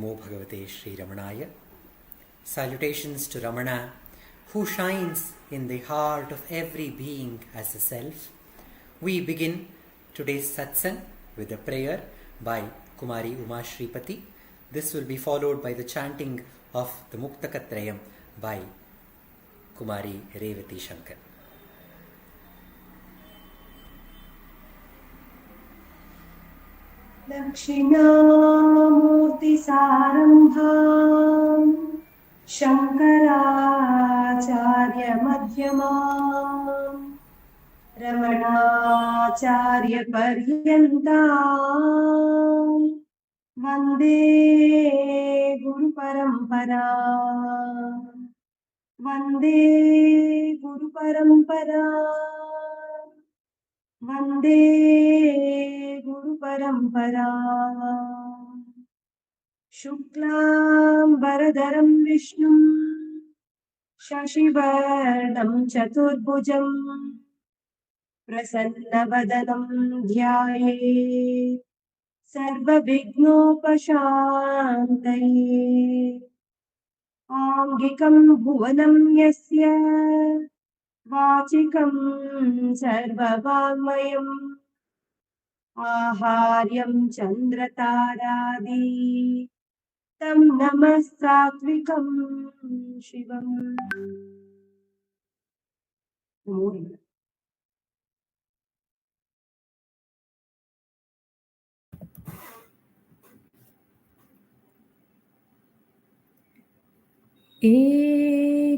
Namo Bhagavate Sri Ramanaya. Salutations to Ramana, who shines in the heart of every being as a self. We begin today's satsang with a prayer by Kumari Uma Shripati. This will be followed by the chanting of the Muktaka trayam by Kumari Revathi Shankar. Dakshinamurti सारंभां Shankaracharya मध्यमां रमणाचार्य पर्यन्तां वन्दे गुरु परंपरा वन्दे गुरु परंपरा वन्दे गुरु परंपरा शुक्लां वरदरं विष्णुं शशिवर्णं चतुर्भुजं प्रसन्नवदनं ध्यायेत् सर्वविघ्नोपशान्तये आङ्गिकं भुवनं यस्य वाचिकं सर्ववाङ्मयम् आहार्यं चन्द्रतारादि तं नमः सात्विकं शिवम्।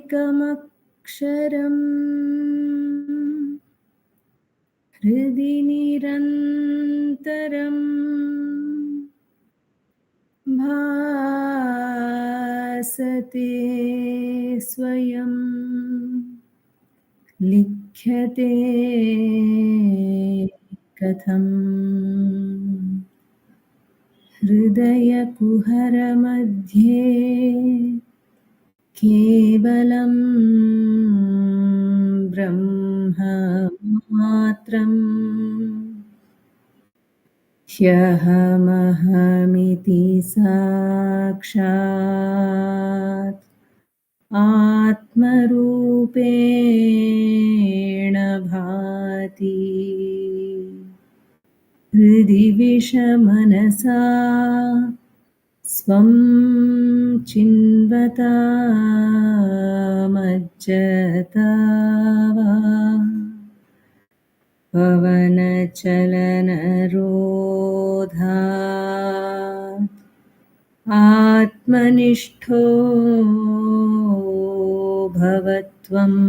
एकमक्षरम् हृदि निरन्तरम् भासते स्वयं लिख्यते कथम् हृदयकुहरमध्ये केवलं ब्रह्ममात्रम् ह्यहमहमिति साक्षात् आत्मरूपेण भाति हृदि विषमनसा स्वं चिन्वता मज्जता वा पवनचलनरोधात् आत्मनिष्ठो भवत्वम्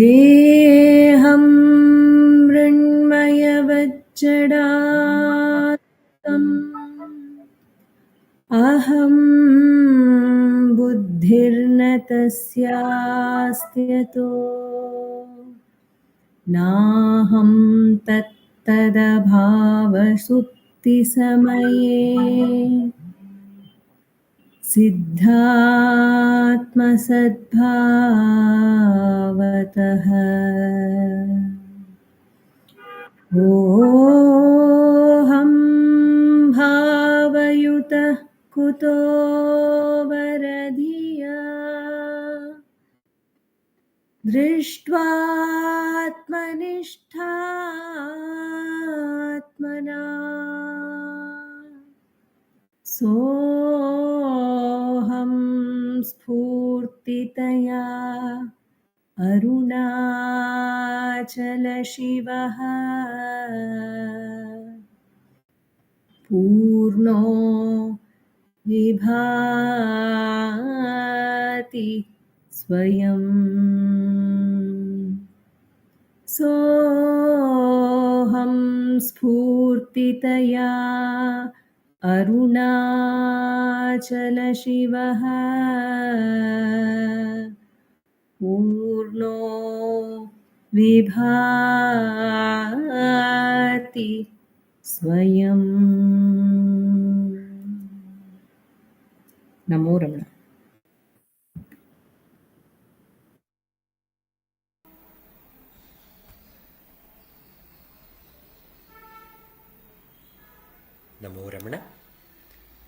देहं मृण्मयवज्जडात्मम् अहं बुद्धिर्न तस्यास्त्यतो नाहं तत्तदभावसुप्तिसमये सिद्धात्मसद्भावतः ओहं भावयुतः कुतो वरधिया दृष्ट्वात्मनिष्ठात्मना सोऽहं स्फूर्तितया अरुणाचलशिवः पूर्णो विभाति स्वयं सोऽहं स्फूर्तितया अरुणाचलशिवः पूर्णो विभाति स्वयं। नमो रमण। Namo Namo Ramana.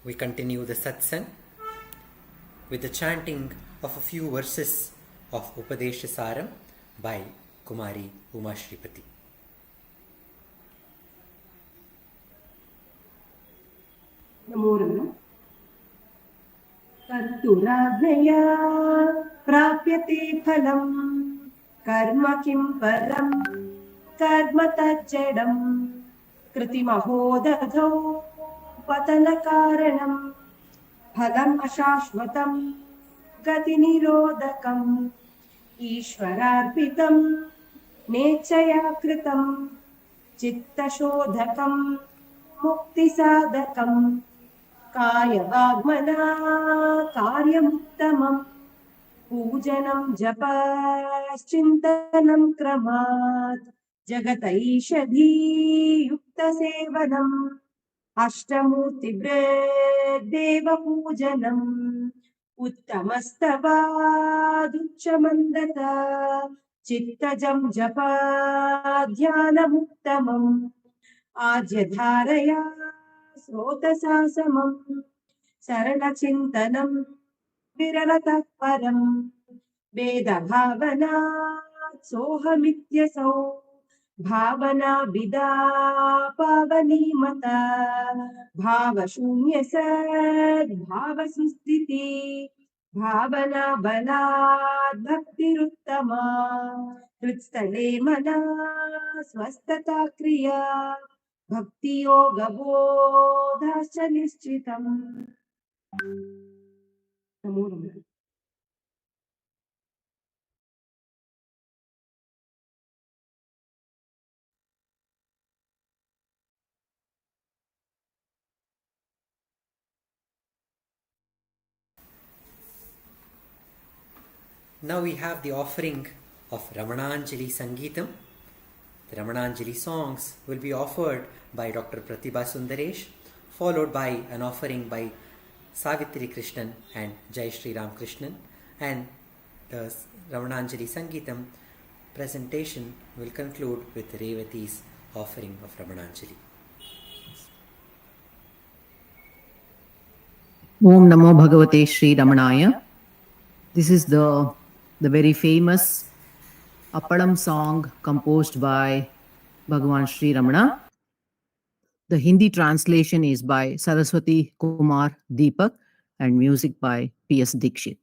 We continue the satsang with the chanting of a few verses of Upadesa Saram by Kumari Uma Shripati. नमो रमण कर्तुराज्ञया प्राप्यते फलम् कर्म किं परम् कर्म तज्जडम् कृतिमहोदधौ पतनकारणम् फलम् अशाश्वतम् गतिनिरोधकम् ईश्वरार्पितम् नेच्छया कृतम् चित्तशोधकम् मुक्तिसाधकम् कायवाग्मना कार्यमुत्तमम् पूजनं जपश्चिन्तनं क्रमात् जगतैषधीयुक्तसेवनम् अष्टमूर्तिदेवपूजनम् उत्तमस्तवादुच्चमन्दता चित्तजं जप ध्यानमुत्तमम् आज्यधारया स्रोतसा समम् सरलचिन्तनं विरलतः परम् वेदभावनात् सोऽहमित्यसौ भावना विदा पावनीमता भावशून्य सद्भावसुस्थिति भावना बलात् भक्तिरुत्तमा हृत्स्थले मना स्वस्थता क्रिया भक्तियोगबोधाश्च निश्चितम्. नमो नमः. Now we have the offering of Ramananjali Sangeetam. The Ramananjali songs will be offered by Dr. Pratibha Sundaresh, followed by an offering by Savitri Krishnan and Jaisriram Krishnan, and the Ramananjali Sangeetam presentation will conclude with Revathi's offering of Ramananjali. Om Namo Bhagavate Sri Ramanaya. This is the very famous Appadam song composed by Bhagavan Sri Ramana. The Hindi translation is by Saraswati Kumar Deepak and music by P.S. Dikshit.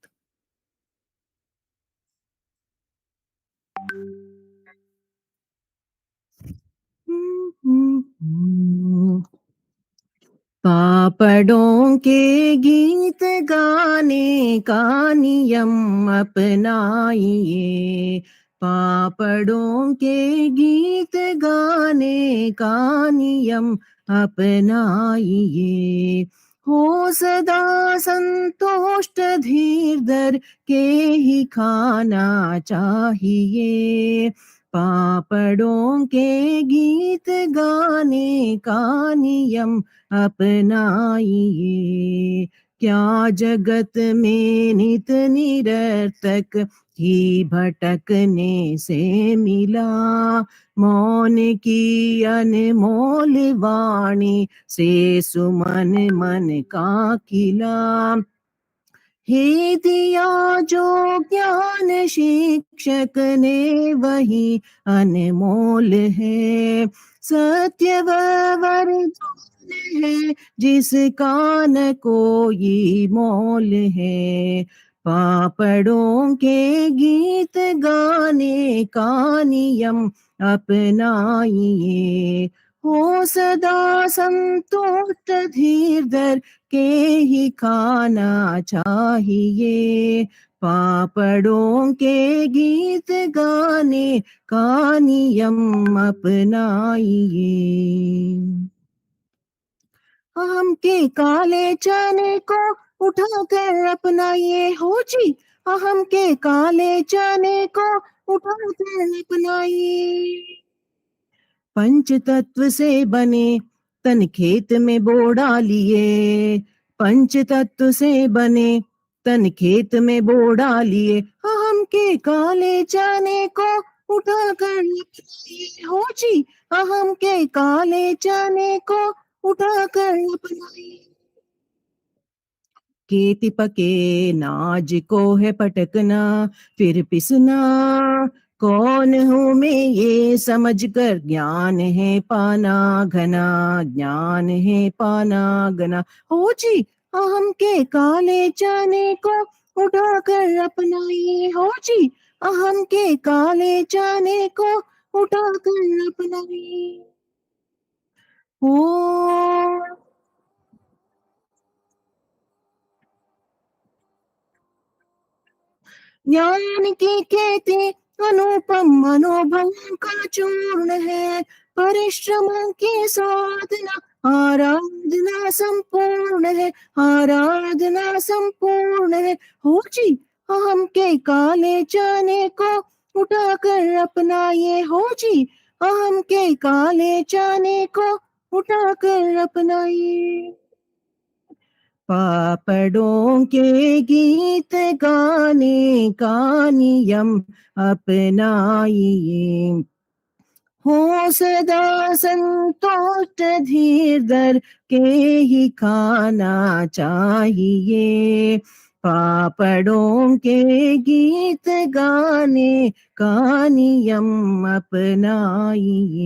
पापड़ों के गीत गाने का नियम अपनाइए पापड़ों के गीत गाने का नियम अपनाइए हो सदा संतुष्ट धीर धर के ही खाना चाहिए पापड़ों के गीत गाने का नियम अपनाइए क्या जगत में नित निरर्थक ही भटकने से मिला मौन की अनमोल वाणी से सुमन मन का किला हे दिया जो ज्ञान शिक्षक ने वही अनमोल है सत्य वरदान है जिसका न कोई मोल है पापड़ों के गीत गाने का नियम अपनाइए हो सदा संतुष्ट धीर धर के ही खाना चाहिए पापड़ों के गीत गाने का नियम अपनाइए हम के काले चने को उठाकर अपनाइए हो जी हम के काले चने को उठाकर अपनाइए पंच तत्व से बने तन खेत में बो डालिए पंच तत्व से बने तन खेत में बो डालिए हम के काले चने को उठाकर हो जी हम के काले चने को उठाकर अपनाई। केति पके नाज को है पटकना, फिर पिसना। कौन हूँ मैं ये समझ कर, ज्ञान है पाना घना, ज्ञान है पाना घना। हो जी अहम के काले चाने को उठाकर अपनाई। हो जी अहम के काले चाने को उठाकर अपनाई। ओ ज्ञान की खेती अनुपम मनोभव का चूर्ण है, परिश्रमों की साधना आराधना संपूर्ण है, आराधना संपूर्ण है। हो जी अहम के काले चाने को उठाकर अपनाइए। हो जी अहम के काले चाने को उठाकर अपनाइए। पापड़ों के गीत गाने का नियम अपनाइए। हो सदा संतुष्ट धीर धर के ही खाना चाहिए। पापड़ों के गीत गाने का नियम अपनाइए।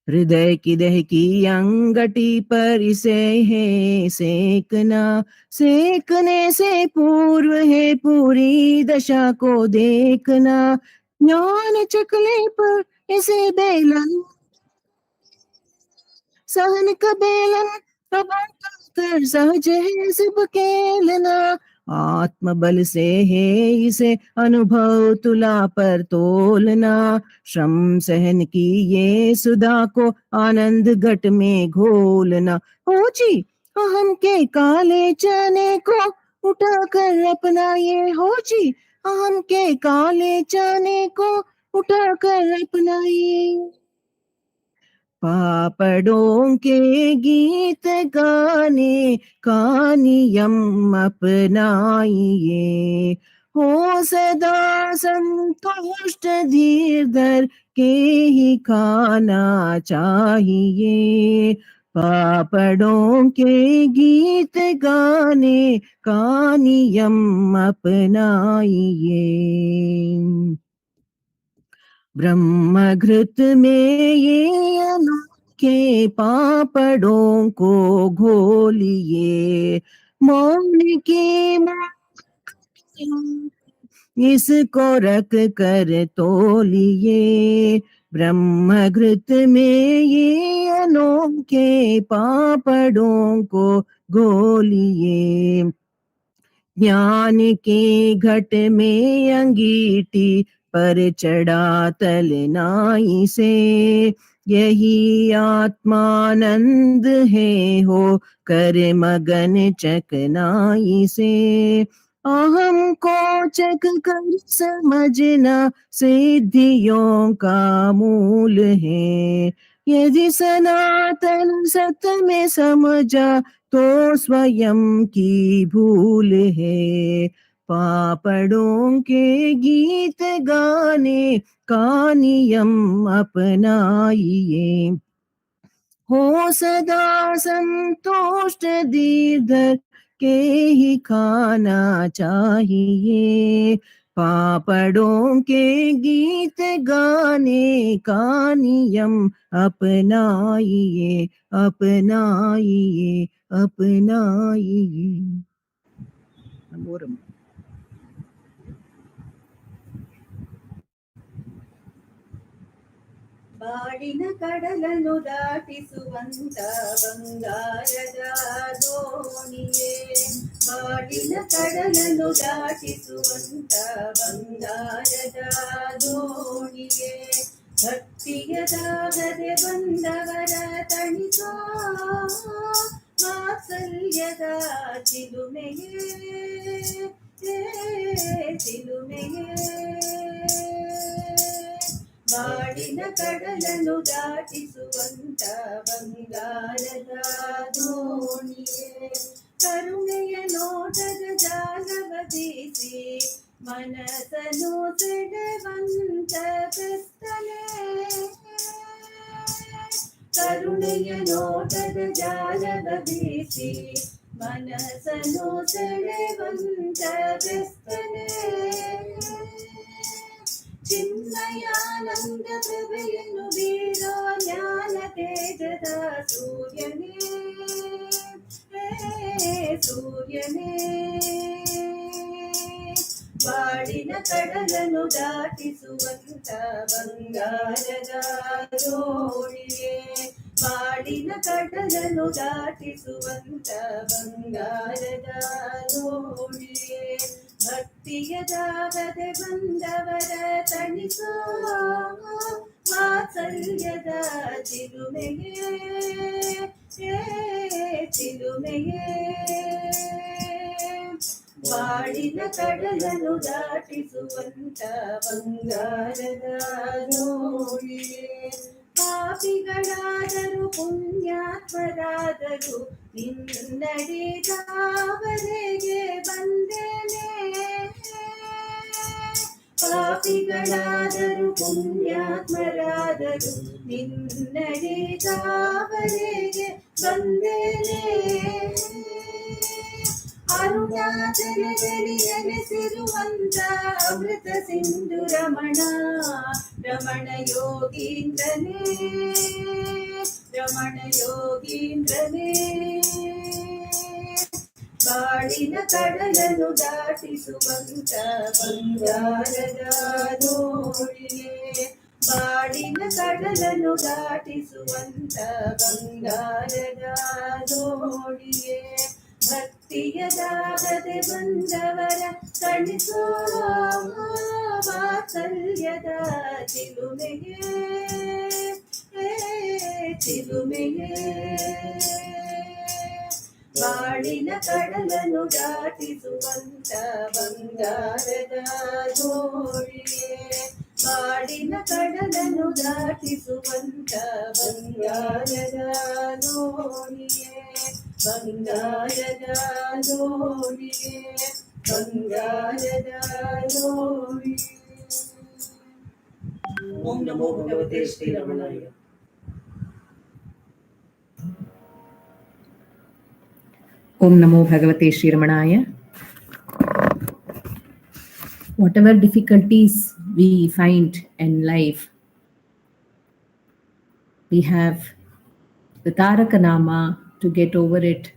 हृदय की दहकी अंगटी पर इसे है सेकना, सेकने से पूर्व है पूरी दशा को देखना। ज्ञान चकले पर इसे बेलन, सहन का बेलन अब कर सहज है सब केलना। आत्मबल से है इसे अनुभव तुला पर तोलना। श्रम सहन की ये सुधा को आनंद घट में घोलना। ओ जी अहम के काले चने को उठाकर अपनाइए। हो जी अहम के काले चने को उठाकर अपनाइए। पापड़ों के गीत गाने का नियम अपनाइए। हो सदा संतुष्ट धीर धर के ही खाना चाहिए। पापड़ों के गीत गाने का नियम अपनाइए। ब्रह्मघृत में ये अनोखे पापड़ों को घोलिए। मौन की इसको रख कर तोलिए। ब्रह्मघृत में ये अनोखे पापड़ों को घोलिए। ज्ञान के घट में अंगीठी पर चढ़ा तलनाई से, यही आत्मानंद है हो कर मगन चकनाई से। अहम को चक कर समझना सिद्धियों का मूल है। यदि सनातन सत्य में समझा तो स्वयं की भूल है। पापड़ों के गीत गाने का नियम अपनाइए। हो सदा संतुष्ट दीर्घ के ही खाना चाहिए। पापड़ों के गीत गाने का नियम अपनाइए, अपनाइए, अपनाइए। ಬಾಡಿನ ಕಡಲನ್ನು ದಾಟಿಸುವಂತ ಬಂಗಾರದ ದೋಣಿಯೇ, ಬಾಡಿನ ಕಡಲನ್ನು ದಾಟಿಸುವಂತ ಬಂಗಾರದ ದೋಣಿಯೇ, ಭಕ್ತಿಯ ದಾಗದೆ ಬಂದವರ ತಣಿಸೋ ವಾತ್ಸಲ್ಯದ ಚಿಲುಮೆಯೇ, ಚಿಲುಮೆಯೇ. ಬಾಡಿನ ಕಡಲನ್ನು ದಾಟಿಸುವಂತ ಬಂಗಾರದ ದೋಣಿಯೇ, ಕರುಣೆಯ ನೋಟದ ಜಾಲವ ಬೀಸಿ ಮನಸ್ಸನ್ನು ಸೆಳೆವಂತ ಕ್ರಿಸ್ತನೇ, ಕರುಣೆಯ ನೋಟದ ಜಾಲವ ಬೀಸಿ ಮನಸ್ಸನ್ನು ಸೆಳೆವಂತ ಬೆಸ್ತನೆ ಚಿನ್ಮಯಾನಂದ ಪ್ರಭೆಯನ್ನು ಬೀರೋ ಜ್ಞಾನ ತೇಜದ ಸೂರ್ಯನೇ ಸೂರ್ಯನೇ ಬಾಳಿನ ಕಡಲನ್ನು ದಾಟಿಸುವಂತ ಬಂಗಾರದ ಜೋಡಿಯೇ ಬಾಳಿನ ಕಡಲನ್ನು ದಾಟಿಸುವಂತ ಬಂಗಾರದ ಜೋಡಿಯೇ ಭಕ್ತಿಯ ದಾಗದೆ ಬಂದವರ ತಣಿಸೋ ವಾತ್ಸಲ್ಯದ ಚಿಲುಮೆಯೇ ಚಿಲುಮೆಯೇ ಬಾಳಿನ ಕಡಲನ್ನು ದಾಟಿಸುವಂತ ಬಂಗಾರದ ಜೋಡಿಯೇ ಪಾಪಿಗಳಾದರೂ ಪುಣ್ಯಾತ್ಮರಾದರೂ ನಿನ್ನಡಿದವರೆಗೆ ಬಂದೇನೆ ಪಾಪಿಗಳಾದರೂ ಪುಣ್ಯಾತ್ಮರಾದರೂ ನಿನ್ನಡಿದವರೆಗೆ ಬಂದೇನೆ ಅರುಣಾಚಲದಲ್ಲಿ ನೆಲೆಸಿರುವಂತ ಅಮೃತ ಸಿಂಧು ರಮಣ ರಮಣ ಯೋಗೀಂದ್ರನೇ ರಮಣ ಯೋಗೀಂದ್ರನೇ ಬಾಳಿನ ಕಡಲನ್ನು ದಾಟಿಸುವಂತ ಬಂಗಾರದ ಜೋಡಿಯೇ ಬಾಳಿನ ಕಡಲನ್ನು ದಾಟಿಸುವಂತ ಬಂಗಾರದ ಜೋಡಿಯೇ ಭಕ್ತಿಯ ದಾಗದೆ ಬಂದವರ ತಣಿಸೋ ವಾತ್ಸಲ್ಯದ ಚಿಲುಮೆಯೇ ಚಿಲುಮೆಯೇ ಬಾಳಿನ ಕಡಲನ್ನು ದಾಟಿಸುವಂತ ಬಂಗಾರದ ಜೋಡಿಯೇ ಬಾಳಿನ ಕಡಲನ್ನು ದಾಟಿಸುವಂತ ಬಂಗಾರದ ಜೋಡಿಯೇ ಬಂಗಾರದ ಜೋಡಿಯೇ ಬಂಗಾರದ ಜೋಡಿಯೇ. ಓಂ ನಮೋ ಭಗವತೆ Shri ರಮಣಾಯ. Om Namo Bhagavate Sri Ramanaya. Whatever difficulties we find in life, we have the Taraka Nama to get over it.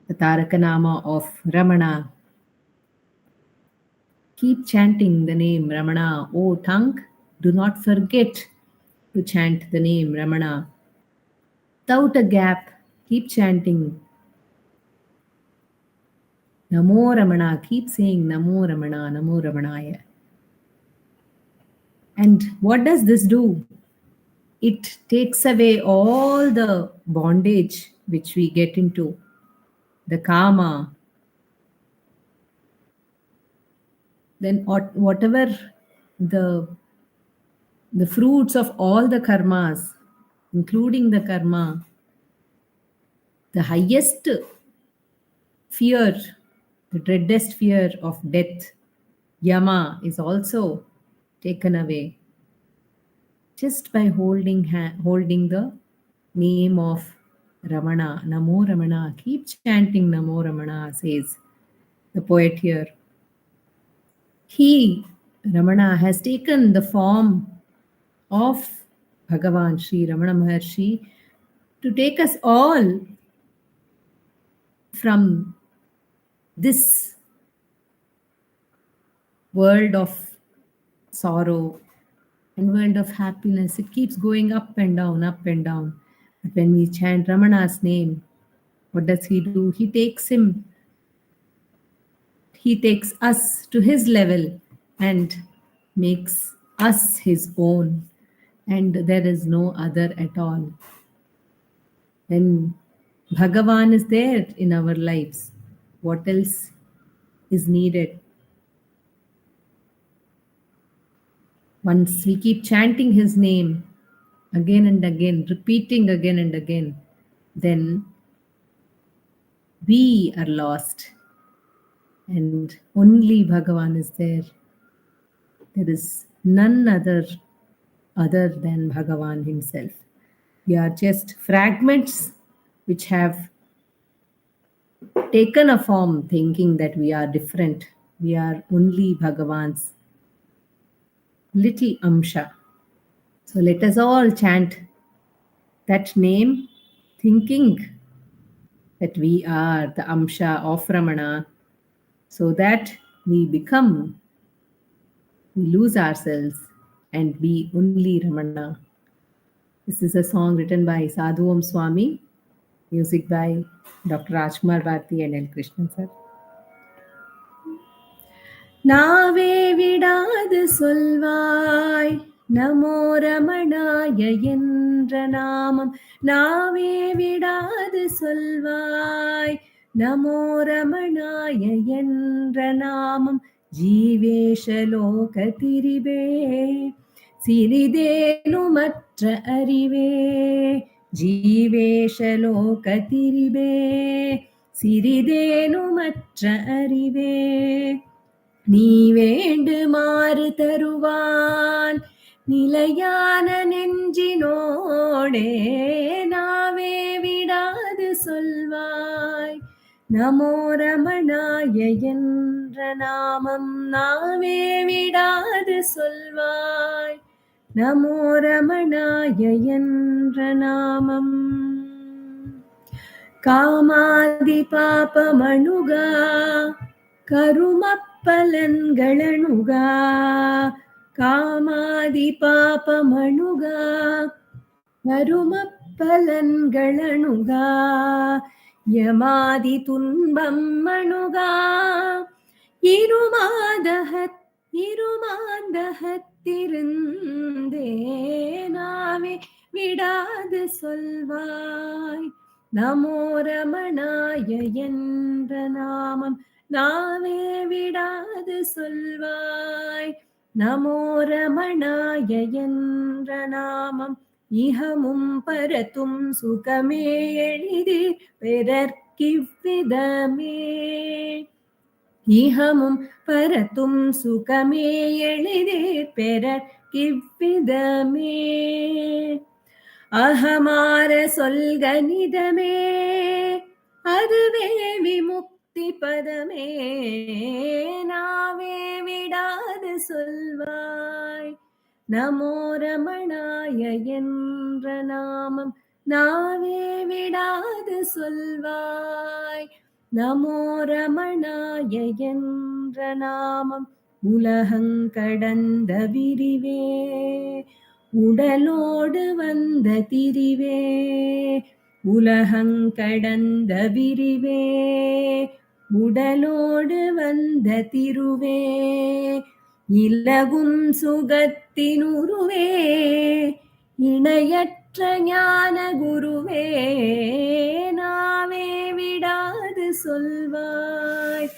The Taraka Nama of Ramana. Keep chanting the name Ramana. O tongue, do not forget to chant the name Ramana. Without a gap, keep chanting Namo Ramana, keep saying Namo Ramana, Namo Ramanaya. And what does this do? It takes away all the bondage which we get into, the karma. Then whatever the fruits of all the karmas, including the karma, the highest fear, the dreadest fear of death, Yama, is also taken away just by holding the name of Ramana, Namo Ramana. Keep chanting Namo Ramana, says the poet here. He, Ramana, has taken the form of Bhagavan Sri Ramana Maharshi to take us all from this world of sorrow and world of happiness. It keeps going up and down, up and down. But when we chant Ramana's name, what does he do? He takes us to his level and makes us his own. And there is no other at all. When Bhagavan is there in our lives, what else is needed? Once we keep chanting his name again and again, repeating again and again, then we are lost. And only Bhagavan is there. There is none other than Bhagavan himself. We are just fragments which have taken a form thinking that we are different. We are only Bhagavan's little Amsha. So let us all chant that name, thinking that we are the Amsha of Ramana, so that we lose ourselves and be only Ramana. This is a song written by Sadhu Om Swami, music by Dr. Rajkumar Bharti and L. Krishnan sir. நாவே விடாது சொல்வாய் நமோ ரமணாய என்ற நாமம். நாவே விடாது சொல்வாய் நமோ ரமணாய என்ற நாமம். ஜீவேஷலோக திரிவே சிறிதேனுமற்ற அறிவே. ஜீவேஷலோக திரிவே சிறிதேனுமற்ற அறிவே. நீ வேண்டுமாறு தருவான் நிலையான நெஞ்சினோடே. நாவே விடாது சொல்வாய் நமோ ரமணாய என்ற நாமம். நாவே விடாது சொல்வாய் நமோ ரமணாய என்ற நாமம். காமாதி பாபமணுகா கருமப்பலன்களணுகா. காமாதி பாபமணுகா கருமப்பலன்களணுகா. யமாதி துன்பம் மணுகா இருமாந்தகத்திருந்தே. நாவே விடாது சொல்வாய் நமோ ரமணாய என்ற நாமம். நாவே விடாது சொல்வாய் நமோ ரமணாய என்ற நாமம். இஹமும் பரத்தும் சுகமே எளிதில் பிறர்க்கிவ்விதமே. இஹமும் பரத்தும் சுகமே எளிதில் பிறர்க்கிவ்விதமே. அகமார சொல்கனிதமே அதுவே விமுக்தி பதமே. நாவே விடாது சொல்வாய் நமோ ரமணாய என்ற நாமம். நாவே விடாது சொல்வாய் நமோ ரமணாய என்ற நாமம். உலகங்கடந்த விரிவே உடலோடு வந்த திரிவே. உலகங்கடந்த விரிவே உடலோடு வந்த திருவே. இலகும் சுகத்தினுருவே இணையற்ற ஞான குருவே. நாவே விடாது சொல்வாய்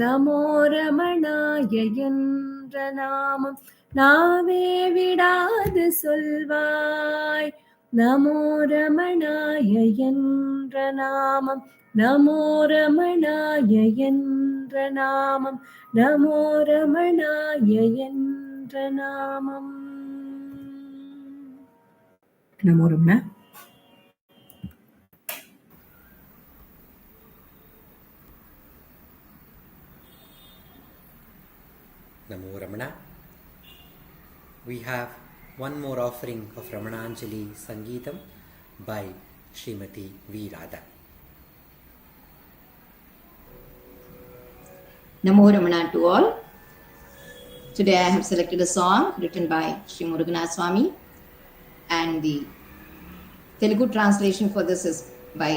நமோ ரமணாய என்ற நாமம். நாவே விடாது சொல்வாய் நமோ ரமணாய என்ற நாமம். நமோ ரமணாய என்ற நாமம். நமோ ரமணாய என்ற நாமம். நமோ Ramana. Namo Ramana. We have one more offering of Ramananjali Sangeetam by Srimati V. Radha. Namo Ramana to all. Today I have selected a song written by Sri Muruganatha Swami, and the Telugu translation for this is by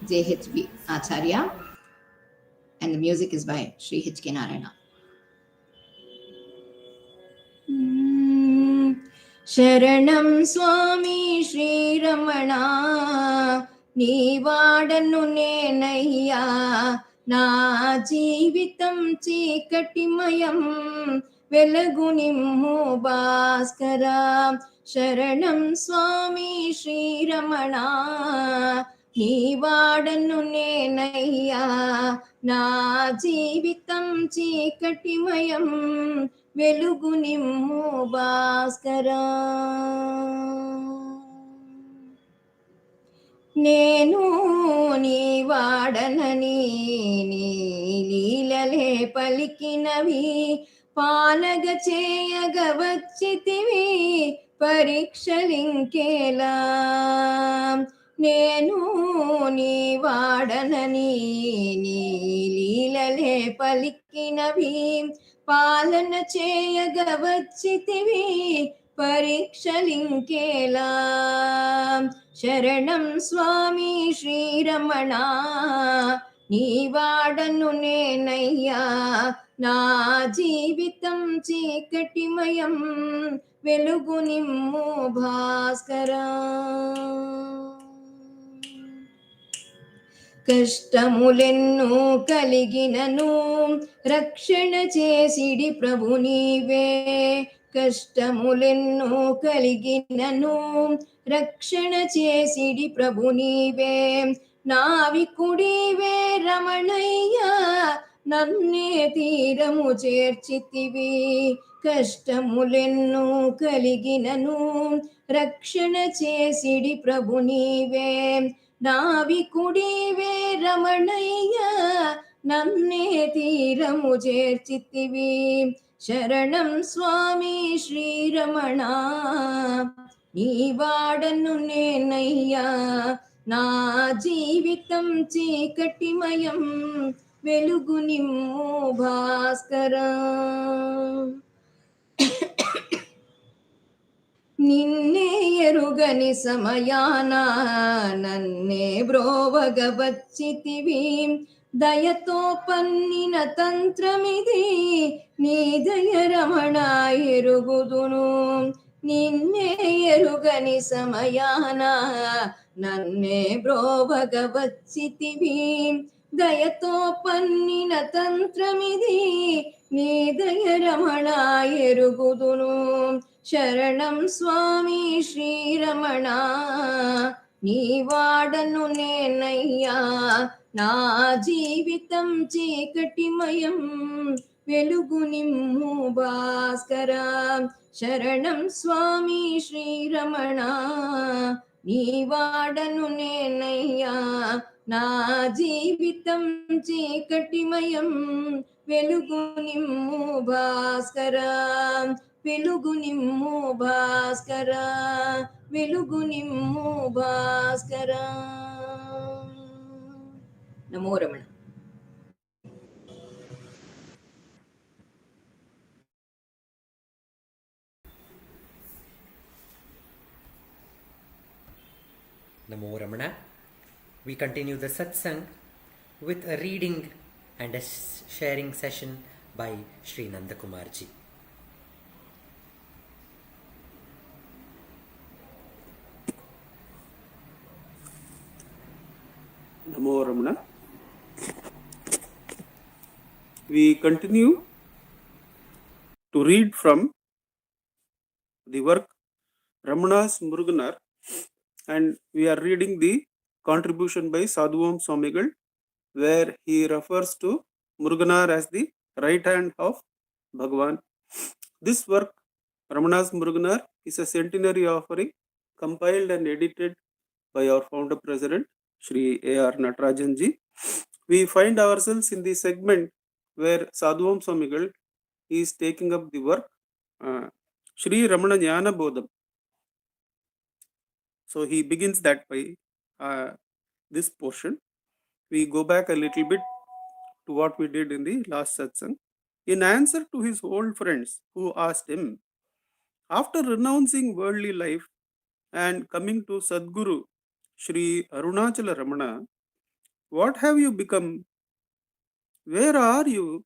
J.H.B. Acharya, and the music is by Sri H.K. Narayana. శరణం స్వామి శ్రీరమణ నీవాడను నేనయ్యా. నా జీవితం చీకటిమయం వెలుగు నిమ్ము భాస్కరా. శరణం స్వామి శ్రీరమణ నీవాడను నేనయ్యా. నా జీవితం చీకటిమయం వెలుగు నిమ్ము భాస్కరా. నేను నీ వాడనని నీ లీలలే పలికినవి పాలగ చేయగ వచ్చితివి పరీక్షలింకేలా నేను నీ వాడనని నీ లీలలే పలికినవి పాలన చేయగ వచ్చితివి పరీక్షలింకేలా శరణం స్వామి శ్రీరమణ నీ వాడను నేనయ్యా నా జీవితం చీకటిమయం వెలుగు నిమ్ము భాస్కరా కష్టములెన్నో కలిగినను రక్షణ చేసిడి ప్రభు నీవే కష్టములెన్నో కలిగినను రక్షణ చేసిడి ప్రభు నీవే నావికుడివే రమణయ్యా నన్నే తీరము చేర్చితివి కష్టములెన్నో కలిగినను రక్షణ చేసిడి ప్రభు నీవే నావికుడివే రమణయ్యా నన్నే తీరము చేర్చితివి శరణం స్వామి శ్రీరమణ నీ వాడను నేనయ్యా నా జీవితం చీకటిమయం వెలుగు నిమ్ము భాస్కరా నిన్నే ఎరుగని సమయాన నన్నే బ్రోవగ వచ్చితివి దయతో పన్నిన తంత్రమిది నీ దయ రమణ ఎరుగుదును నిన్నే ఎరుగని సమయాన నన్నే బ్రోవగ వచ్చితివి దయతో పన్నిన తంత్రమిది నీ దయ రమణ ఎరుగుదును శరణం స్వామి శ్రీరమణ నీ వాడను నేనయ్యా నా జీవితం చీకటిమయం వెలుగు నిమ్ము భాస్కరా శరణం స్వామి శ్రీరమణ నీ వాడను నేనయ్యా నా జీవితం చీకటిమయం వెలుగు నిమ్ము భాస్కరా వెలుగు నిమ్ము భాస్కరా వెలుగు నిమ్ము భాస్కరా నమో Ramana Namo Ramana. We continue the satsang with a reading and a sharing session by Sri Nandakumarji. Namo Ramana. We continue to read from the work Ramana's Muruganar, and we are reading the contribution by Sadhuvam Swamigal, where he refers to Muruganar as the right hand of Bhagavan. This work, Ramana's Muruganar, is a centenary offering compiled and edited by our founder president, Shri A.R. Natarajanji. We find ourselves in the segment where Sadhuvam Swamigal is taking up the work Shri Ramana Jnana Bodham. So he begins that by this portion. We go back a little bit to what we did in the last satsang. In answer to his old friends who asked him, after renouncing worldly life and coming to Sadguru Shri Arunachala Ramana, what have you become? Where are you?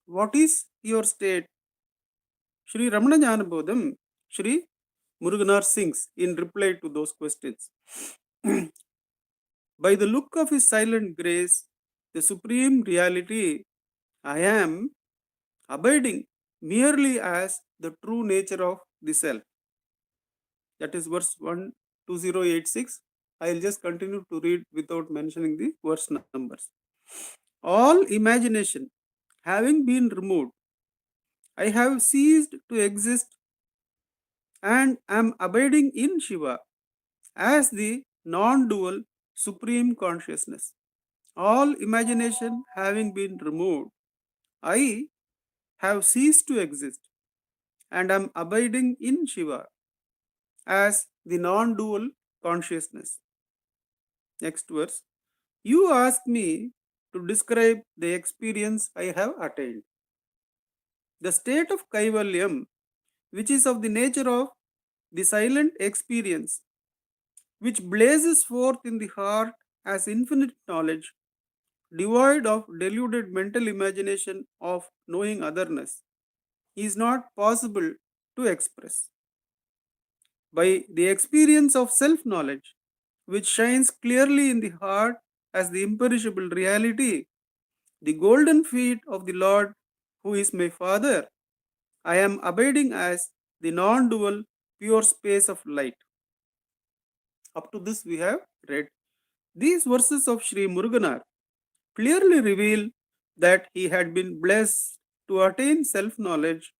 What is your state? Shri Ramana Jnana Bodham, Shri Muruganar sings in reply to those questions. By the look of his silent grace, the supreme reality, I am abiding merely as the true nature of the self. That is verse 12086. I will just continue to read without mentioning the verse numbers. All imagination having been removed, I have ceased to exist and am abiding in Shiva as the non-dual supreme consciousness. All imagination having been removed, I have ceased to exist and am abiding in Shiva as the non-dual consciousness. Next verse. You ask me to describe the experience I have attained. The state of Kaivalyam, which is of the nature of the silent experience, which blazes forth in the heart as infinite knowledge, devoid of deluded mental imagination of knowing otherness, is not possible to express. By the experience of self-knowledge, which shines clearly in the heart as the imperishable reality, the golden feet of the Lord, who is my Father, I am abiding as the non-dual pure space of light. Up to this we have read. These verses of Sri Muruganar clearly reveal that he had been blessed to attain self-knowledge,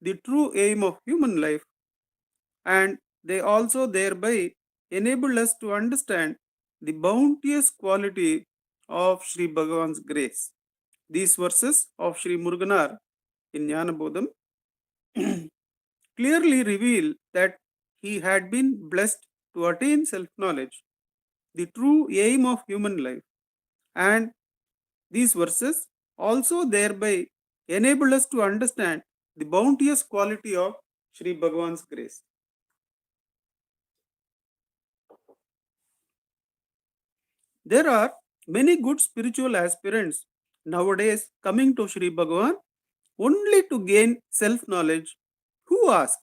the true aim of human life, and they also thereby enable us to understand the bounteous quality of Sri Bhagavan's grace. These verses of Sri Muruganar in Jnanabodham clearly reveal that he had been blessed to attain self-knowledge, the true aim of human life, and these verses also thereby enable us to understand the bounteous quality of Sri Bhagavan's grace. There are many good spiritual aspirants nowadays coming to Sri Bhagavan only to gain self-knowledge, who ask,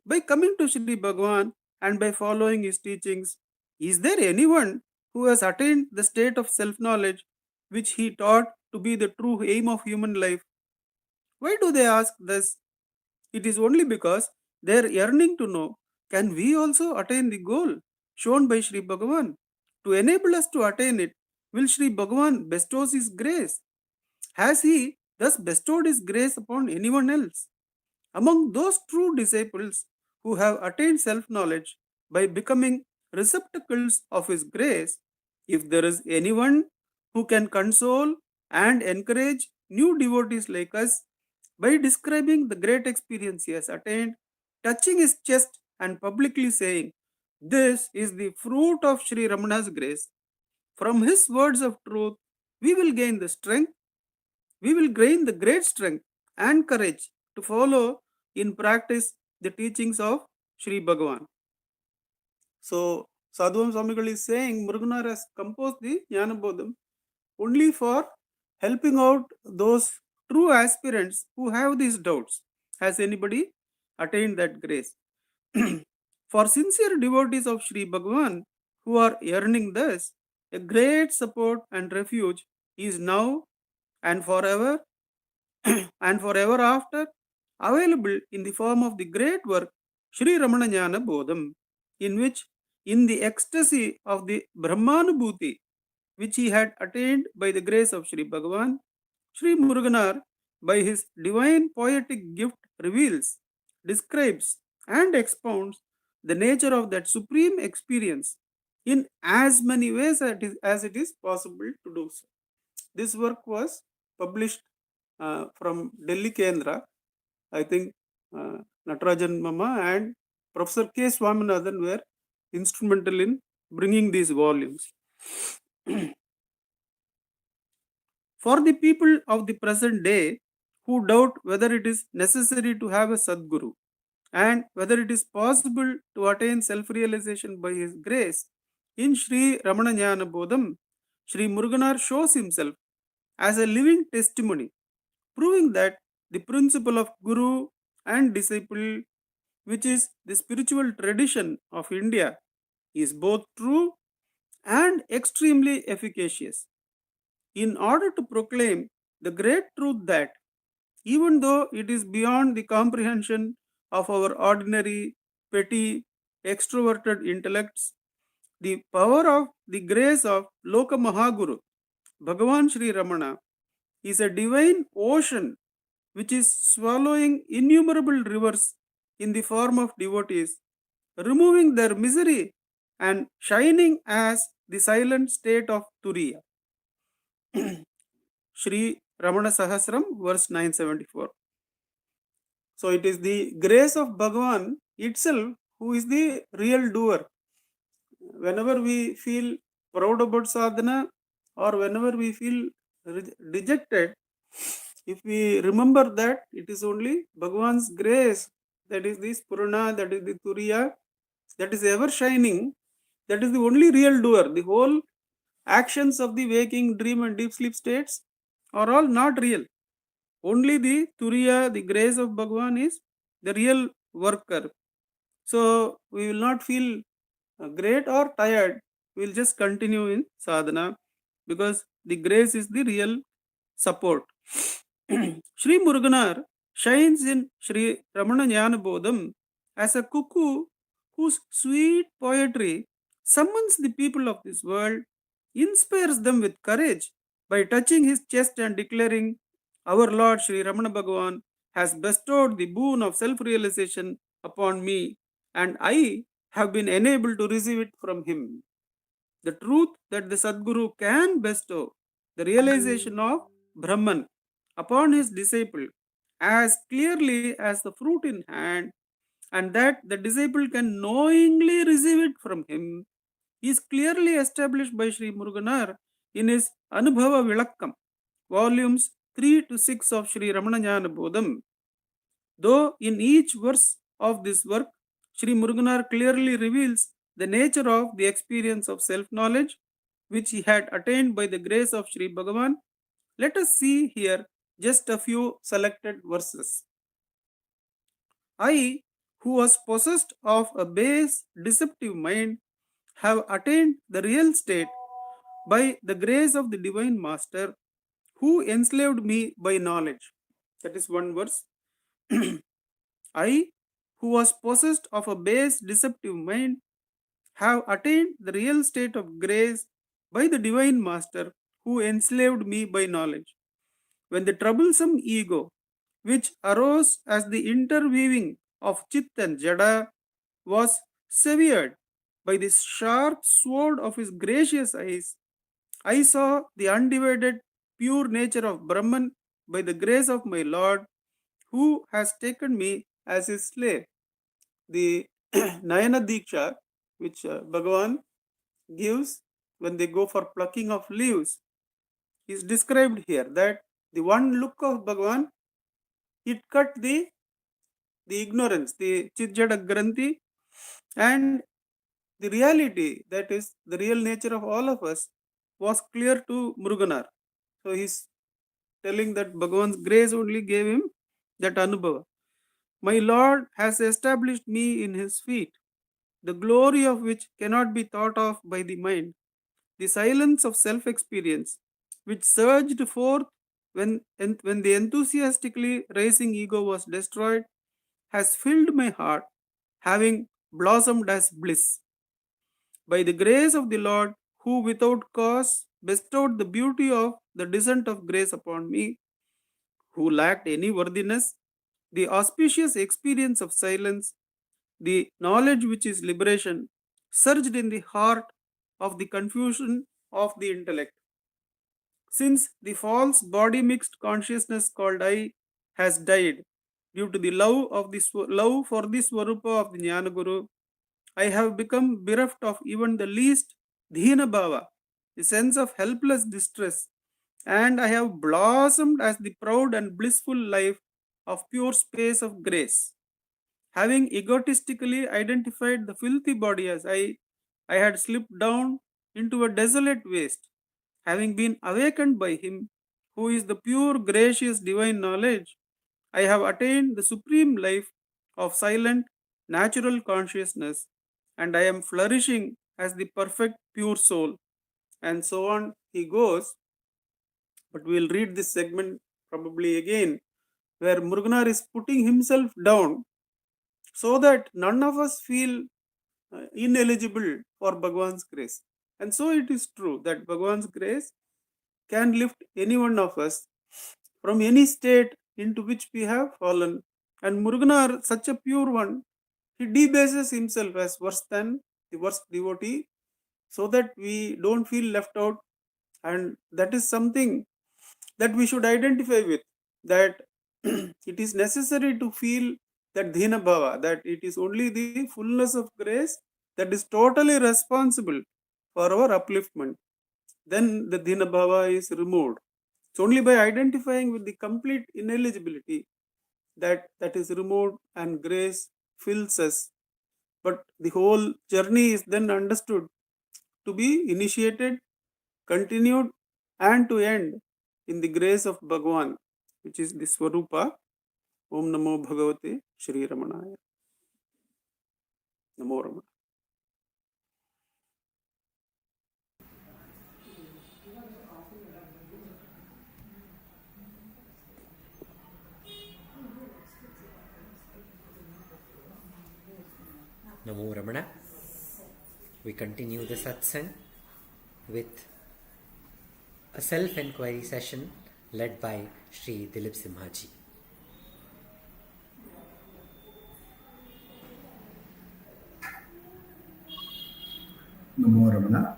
by coming to Sri Bhagavan and by following his teachings, is there anyone who has attained the state of self-knowledge which he taught to be the true aim of human life? Why do they ask this? It is only because they are yearning to know, can we also attain the goal shown by Sri Bhagavan? To enable us to attain it, will Sri Bhagavan bestows his grace? Has he thus bestowed his grace upon anyone else? Among those true disciples who have attained self-knowledge by becoming receptacles of his grace, if there is anyone who can console and encourage new devotees like us by describing the great experience he has attained, touching his chest and publicly saying, "This is the fruit of Sri Ramana's grace," from his words of truth, we will gain the strength, we will gain the great strength and courage to follow in practice the teachings of Sri Bhagavan. So, Sadhuam Swamigal is saying Muruganar has composed the Jnanabodham only for helping out those true aspirants who have these doubts. Has anybody attained that grace? For sincere devotees of Sri Bhagavan who are yearning thus, a great support and refuge is now and forever and forever after available in the form of the great work Sri Ramanajnana Bodham, in which, in the ecstasy of the Brahmanubhuti, which he had attained by the grace of Sri Bhagavan, Sri Muruganar, by his divine poetic gift, reveals, describes, and expounds the nature of that supreme experience in as many ways as it is possible to do so. This work was published from Delhi Kendra. I think Natarajan Mama and Professor K. Swaminathan were instrumental in bringing these volumes. For the people of the present day who doubt whether it is necessary to have a Sadguru and whether it is possible to attain self-realization by his grace, in Sri Ramanajnana Bodham, Sri Muruganar shows himself as a living testimony, proving that the principle of Guru and disciple, which is the spiritual tradition of India, is both true and extremely efficacious. In order to proclaim the great truth that, even though it is beyond the comprehension of our ordinary, petty, extroverted intellects, the power of the grace of Loka Mahaguru, Bhagavan Sri Ramana, is a divine ocean which is swallowing innumerable rivers in the form of devotees, removing their misery and shining as the silent state of Turiya. Sri Ramana Sahasram, verse 974. So it is the grace of Bhagavan itself who is the real doer. Whenever we feel proud about sadhana or whenever we feel dejected, if we remember that it is only Bhagavan's grace, that is the Spurana, that is the Turiya, that is ever shining, that is the only real doer. The whole actions of the waking, dream and deep sleep states are all not real. Only the Turiya, the grace of Bhagavan is the real worker. So we will not feel great or tired. We will just continue in sadhana because the grace is the real support. Sri Muruganar shines in Sri Ramana Jnana Bodham as a cuckoo whose sweet poetry summons the people of this world, inspires them with courage by touching his chest and declaring, "Our Lord Sri Ramana Bhagavan has bestowed the boon of self-realization upon me, and I have been enabled to receive it from him." The truth that the Sadguru can bestow the realization of Brahman upon his disciple as clearly as the fruit in hand, and that the disciple can knowingly receive it from him, is clearly established by Sri Muruganar in his Anubhava Vilakkam, volumes 3 to 6 of Sri Ramanajana Bodham. Though in each verse of this work, Sri Muruganar clearly reveals the nature of the experience of self-knowledge, which he had attained by the grace of Sri Bhagavan, let us see here just a few selected verses. I, who was possessed of a base, deceptive mind, have attained the real state by the grace of the Divine Master, who enslaved me by knowledge. That is one verse. I, who was possessed of a base, deceptive mind, have attained the real state of grace by the Divine Master, who enslaved me by knowledge. When the troublesome ego, which arose as the interweaving of Chit and Jada, was severed by the sharp sword of his gracious eyes, I saw the undivided pure nature of Brahman by the grace of my Lord, who has taken me as his slave. The Nayana Diksha, which Bhagavan gives when they go for plucking of leaves, is described here that the one look of Bhagavan, it cut the ignorance, the Chitjada Granthi, and the reality, that is the real nature of all of us, was clear to Muruganar. So he's telling that Bhagavan's grace only gave him that Anubhava. My Lord has established me in his feet, the glory of which cannot be thought of by the mind. The silence of self-experience, which surged forth when the enthusiastically rising ego was destroyed, has filled my heart, having blossomed as bliss. By the grace of the Lord, who without cause bestowed the beauty of the descent of grace upon me, who lacked any worthiness, the auspicious experience of silence, the knowledge which is liberation, surged in the heart of the confusion of the intellect. Since the false body mixed consciousness called I has died due to the love for the Swarupa of the Jnana Guru, I have become bereft of even the least Dhina Bhava, the sense of helpless distress, and I have blossomed as the proud and blissful life of pure space of grace. Having egotistically identified the filthy body as I had slipped down into a desolate waste. Having been awakened by him, who is the pure, gracious, divine knowledge, I have attained the supreme life of silent, natural consciousness, and I am flourishing as the perfect, pure soul. And so on he goes. But we will read this segment probably again, where Muruganar is putting himself down so that none of us feel ineligible for Bhagavan's grace. And so it is true that Bhagavan's grace can lift any one of us from any state into which we have fallen. And Muruganar, such a pure one, he debases himself as worse than the worst devotee, so that we don't feel left out. And that is something that we should identify with, that it is necessary to feel that dhina bhava, that it is only the fullness of grace that is totally responsible for our upliftment. Then the dhina bhava is removed. It's only by identifying with the complete ineligibility that is removed and grace fills us. But the whole journey is then understood to be initiated, continued, and to end in the grace of Bhagavan, which is the Swarupa. Om Namo Bhagavate Shri Ramanaya. Namo Ramana. Namo Ramana. We continue the satsang with a self-enquiry session led by Sri Dileep Simha ji. Namo Ramana.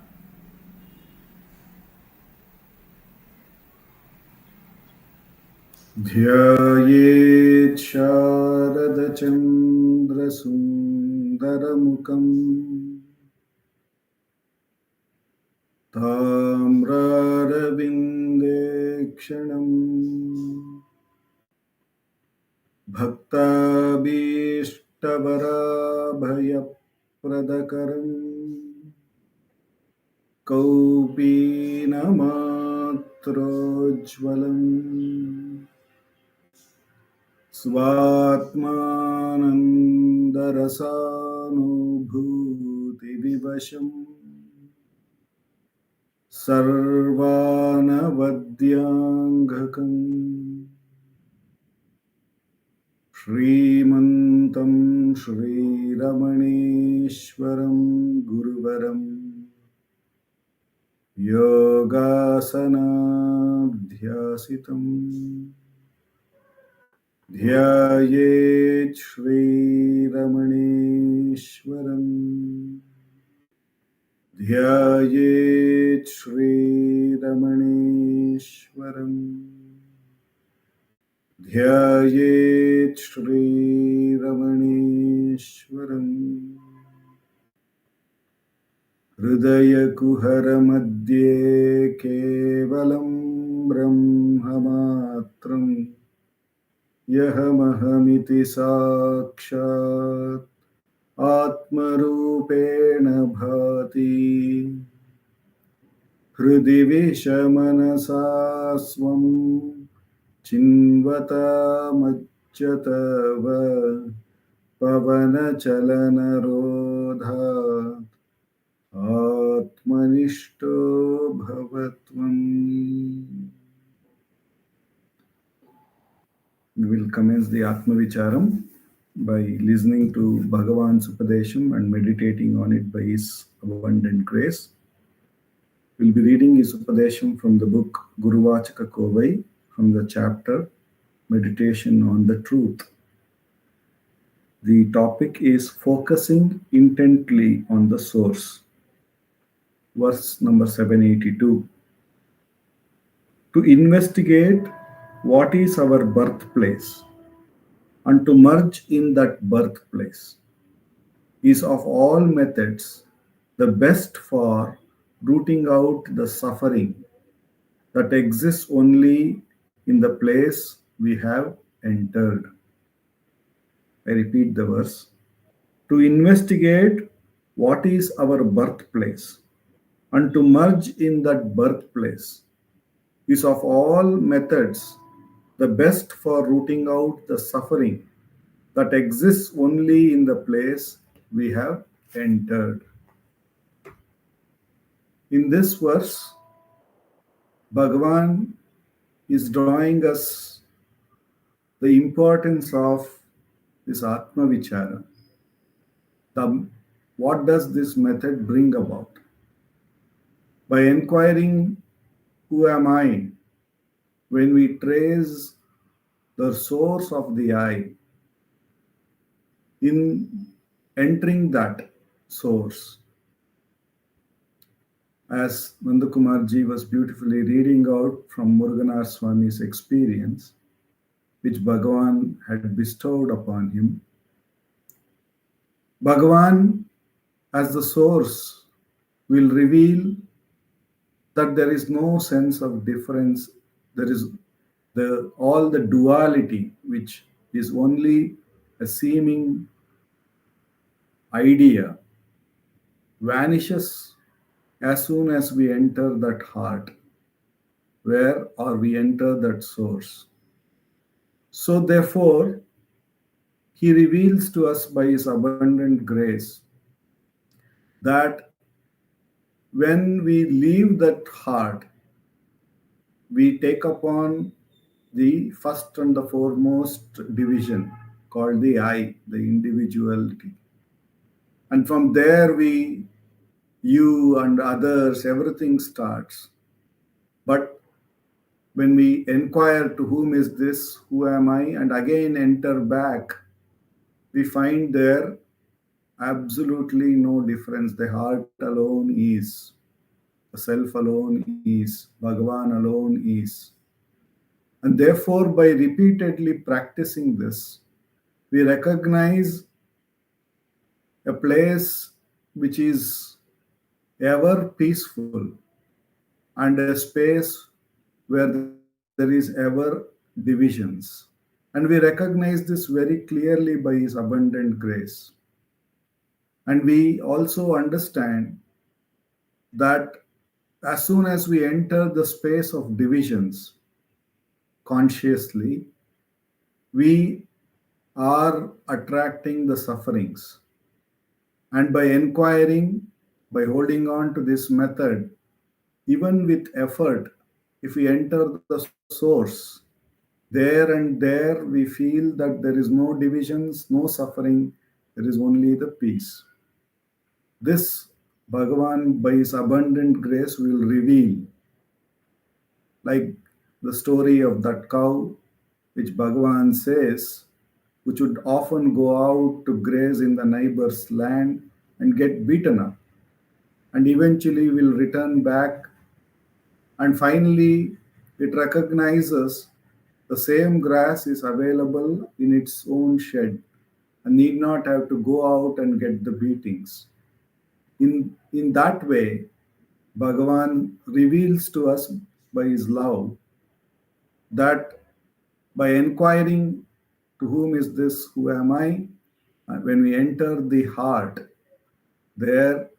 Dhyayet Sharada Chandra Sundaramukam Tamraravinde Kshanam Bhaktabhishtabara Pradakaram Kaupinamatrojvalam Svatmanandarasānubhūti vivasham Sarvanavadyangakam Shrimantam Shri Ramaneshwaram Guruvaram Yogasanabhyasitam Dhyayet Shri Ramaneshwaram Dhyayet Shri Ramaneshwaram Dhyayet Shri Ramaneshwaram Hridaya Kuhara Madhye Kevalam Brahmamatram Yahamaham Sakshat Atmarupena Bhati Hridi Vishamanasa Swam Chinvata Majjatava Pavana Chalana Rodha Atmanishto Bhavatvam. We will commence the Atma Vicharam by listening to Bhagavan's Upadesham and meditating on it by His abundant grace. We will be reading His Upadesham from the book Guruvachaka Kovai, from the chapter Meditation on the Truth. The topic is focusing intently on the source. Verse number 782. To investigate what is our birthplace and to merge in that birthplace is of all methods the best for rooting out the suffering that exists only in the place we have entered. I repeat the verse. To investigate what is our birthplace and to merge in that birthplace is of all methods the best for rooting out the suffering that exists only in the place we have entered. In this verse, Bhagavan is drawing us the importance of this Atma Vichara. What does this method bring about? By inquiring, who am I? When we trace the source of the I, in entering that source, as Nandakumarji was beautifully reading out from Muruganar Swami's experience, which Bhagavan had bestowed upon him. Bhagavan, as the source, will reveal that there is no sense of difference. There is all the duality, which is only a seeming idea, vanishes as soon as we enter that heart, or we enter that source. So therefore, he reveals to us by his abundant grace that when we leave that heart, we take upon the first and the foremost division called the I, the individuality. And from there, you and others, everything starts. But when we inquire to whom is this, who am I, and again enter back, we find there absolutely no difference. The heart alone is, the self alone is, Bhagavan alone is. And therefore, by repeatedly practicing this, we recognize a place which is ever peaceful and a space where there is ever divisions. And we recognize this very clearly by his abundant grace. And we also understand that as soon as we enter the space of divisions consciously, we are attracting the sufferings. And by inquiring, by holding on to this method, even with effort, if we enter the source, there and there we feel that there is no divisions, no suffering, there is only the peace. This Bhagavan, by his abundant grace, will reveal, like the story of that cow, which Bhagavan says, which would often go out to graze in the neighbor's land and get beaten up, and eventually will return back, and finally it recognizes the same grass is available in its own shed and need not have to go out and get the beatings. In that way, Bhagavan reveals to us by his love that by inquiring to whom is this, who am I, when we enter the heart, there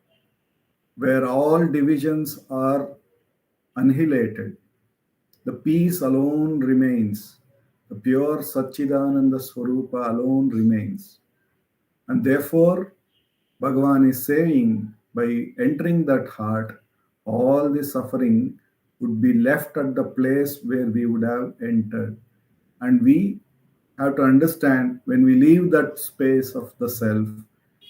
where all divisions are annihilated, the peace alone remains. The pure Satchidananda Swarupa alone remains. And therefore, Bhagavan is saying, by entering that heart, all the suffering would be left at the place where we would have entered. And we have to understand, when we leave that space of the self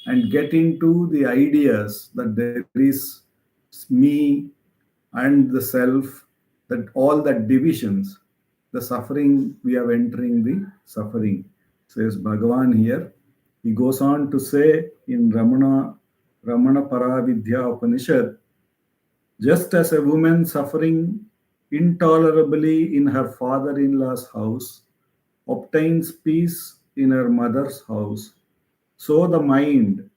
and get into the ideas that there is me and the self, that all that divisions, the suffering, we are entering the suffering, says Bhagavan here. He goes on to say in Ramana Paravidya Upanishad, just as a woman suffering intolerably in her father-in-law's house obtains peace in her mother's house, so the mind,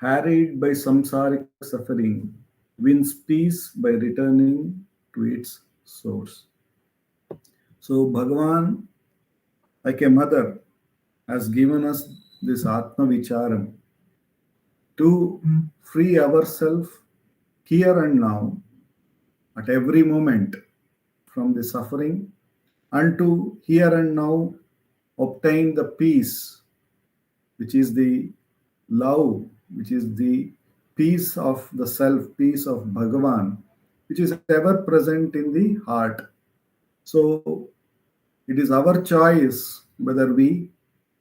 harried by samsaric suffering, wins peace by returning to its source. So Bhagavan, like a mother, has given us this Atma Vicharam to free ourselves here and now, at every moment, from the suffering, and to here and now obtain the peace, which is the love, which is the peace of the self, peace of Bhagavan, which is ever present in the heart. So it is our choice whether we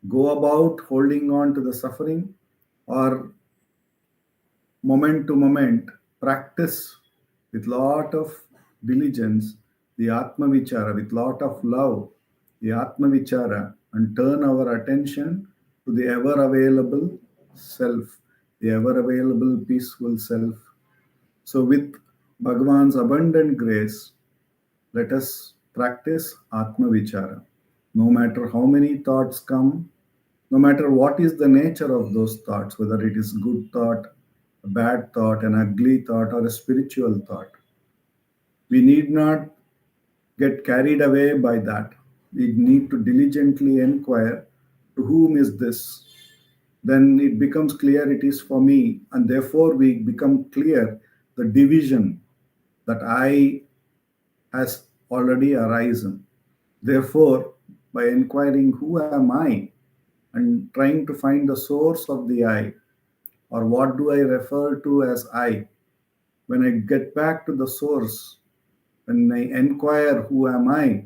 go about holding on to the suffering, or moment to moment practice with lot of diligence the Atma Vichara, with lot of love the Atma Vichara, and turn our attention to the ever available self, the ever available peaceful self. So with Bhagavan's abundant grace, let us practice Atma Vichara. No matter how many thoughts come, no matter what is the nature of those thoughts, whether it is good thought, a bad thought, an ugly thought, or a spiritual thought, we need not get carried away by that. We need to diligently inquire, to whom is this? Then it becomes clear it is for me, and therefore we become clear the division that I has already arisen. Therefore, by inquiring who am I and trying to find the source of the I, or what do I refer to as I, when I get back to the source, when I inquire who am I,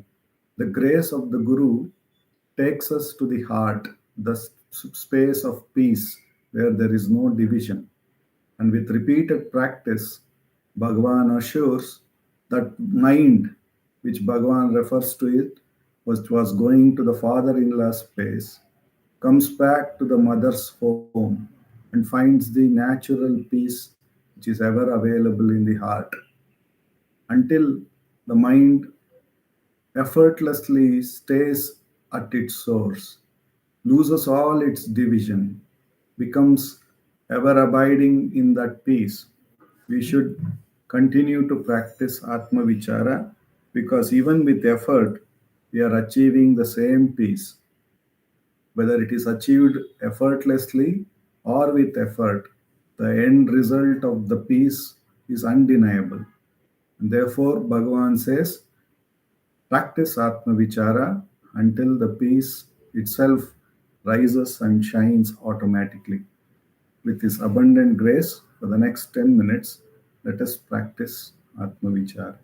the grace of the Guru takes us to the heart, the space of peace where there is no division. And with repeated practice, Bhagavan assures that mind, which Bhagavan refers to it, was going to the father-in-law's space, comes back to the mother's home and finds the natural peace which is ever available in the heart. Until the mind effortlessly stays at its source, loses all its division, becomes ever abiding in that peace. We should continue to practice Atma Vichara, because even with effort, we are achieving the same peace. Whether it is achieved effortlessly or with effort, the end result of the peace is undeniable. And therefore, Bhagavan says, practice Atma Vichara until the peace itself rises and shines automatically. With His abundant grace, for the next 10 minutes, let us practice Atma Vichara.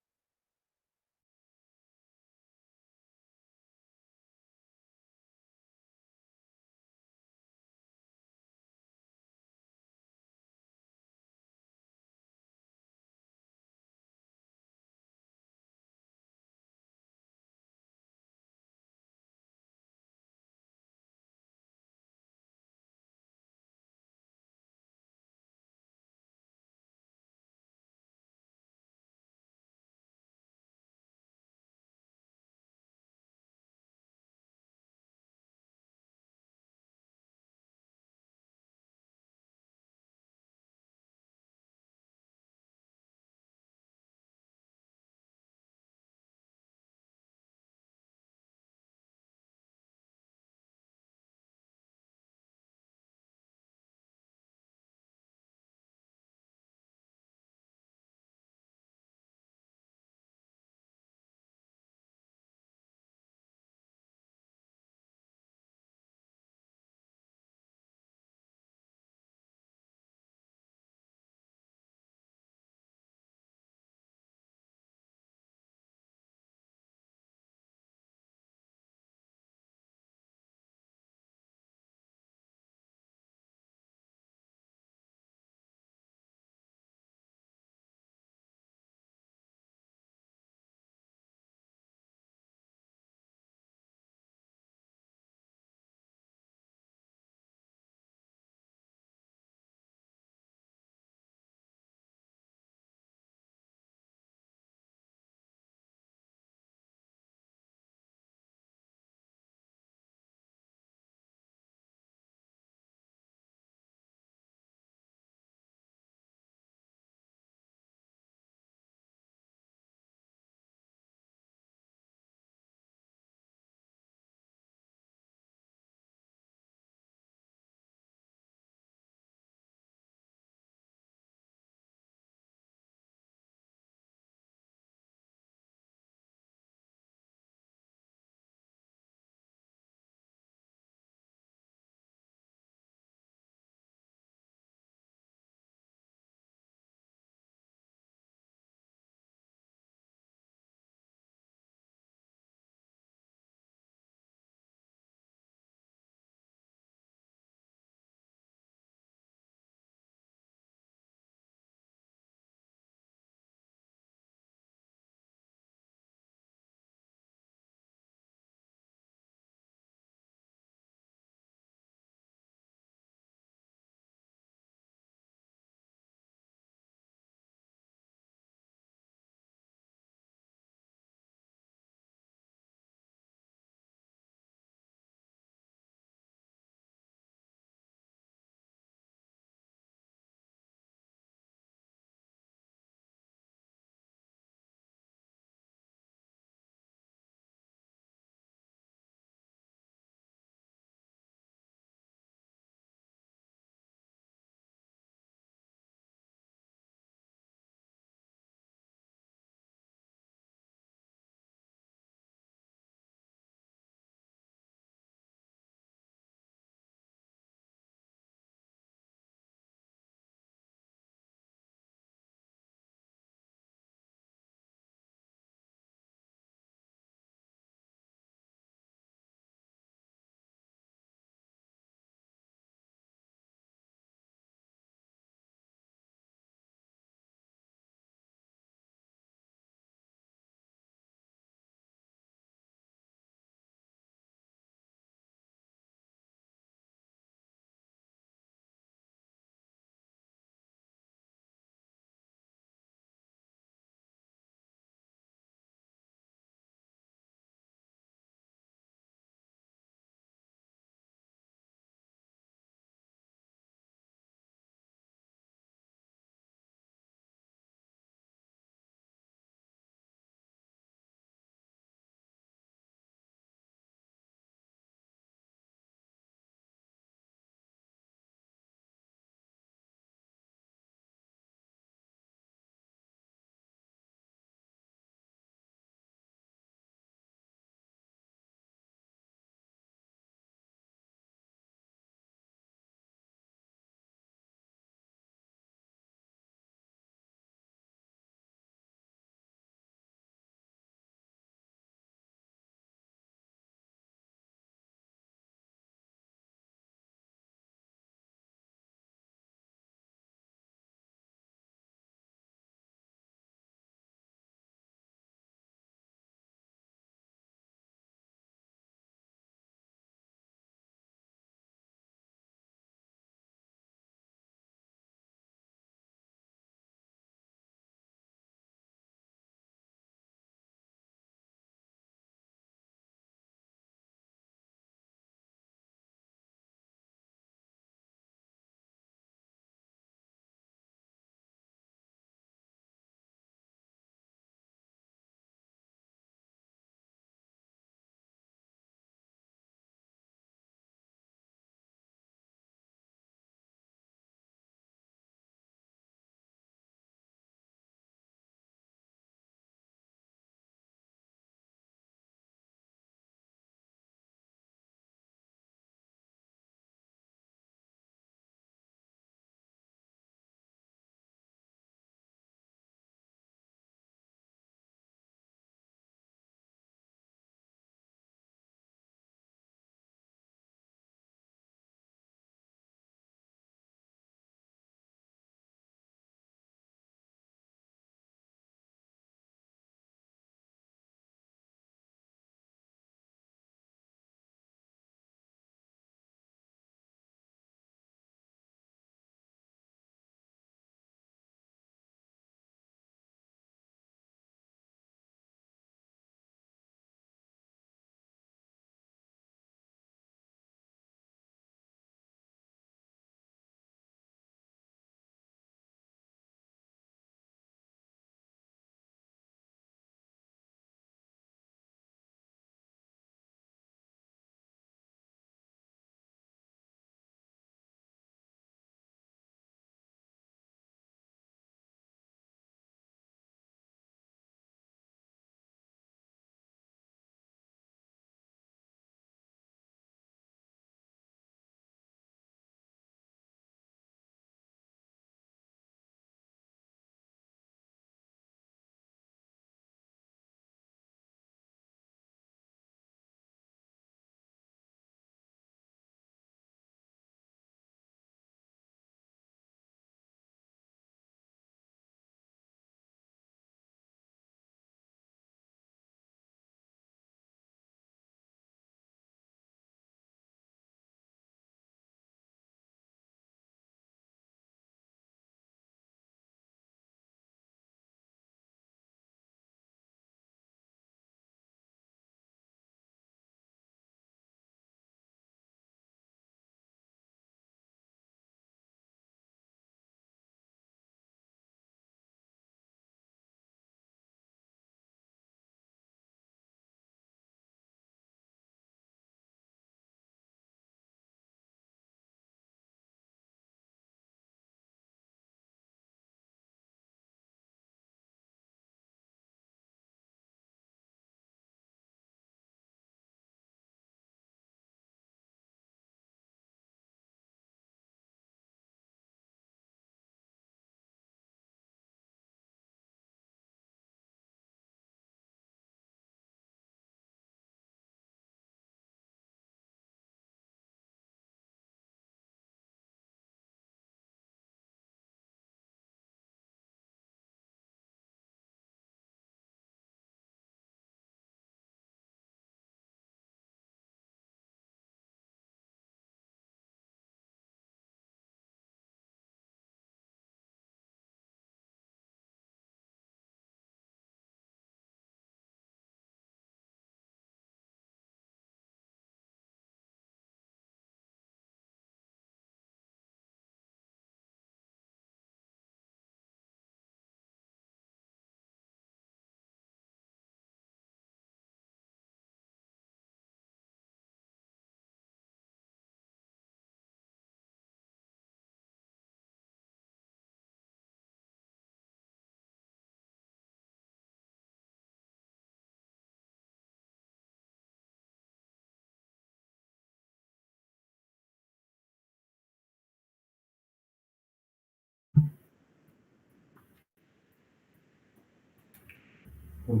Namo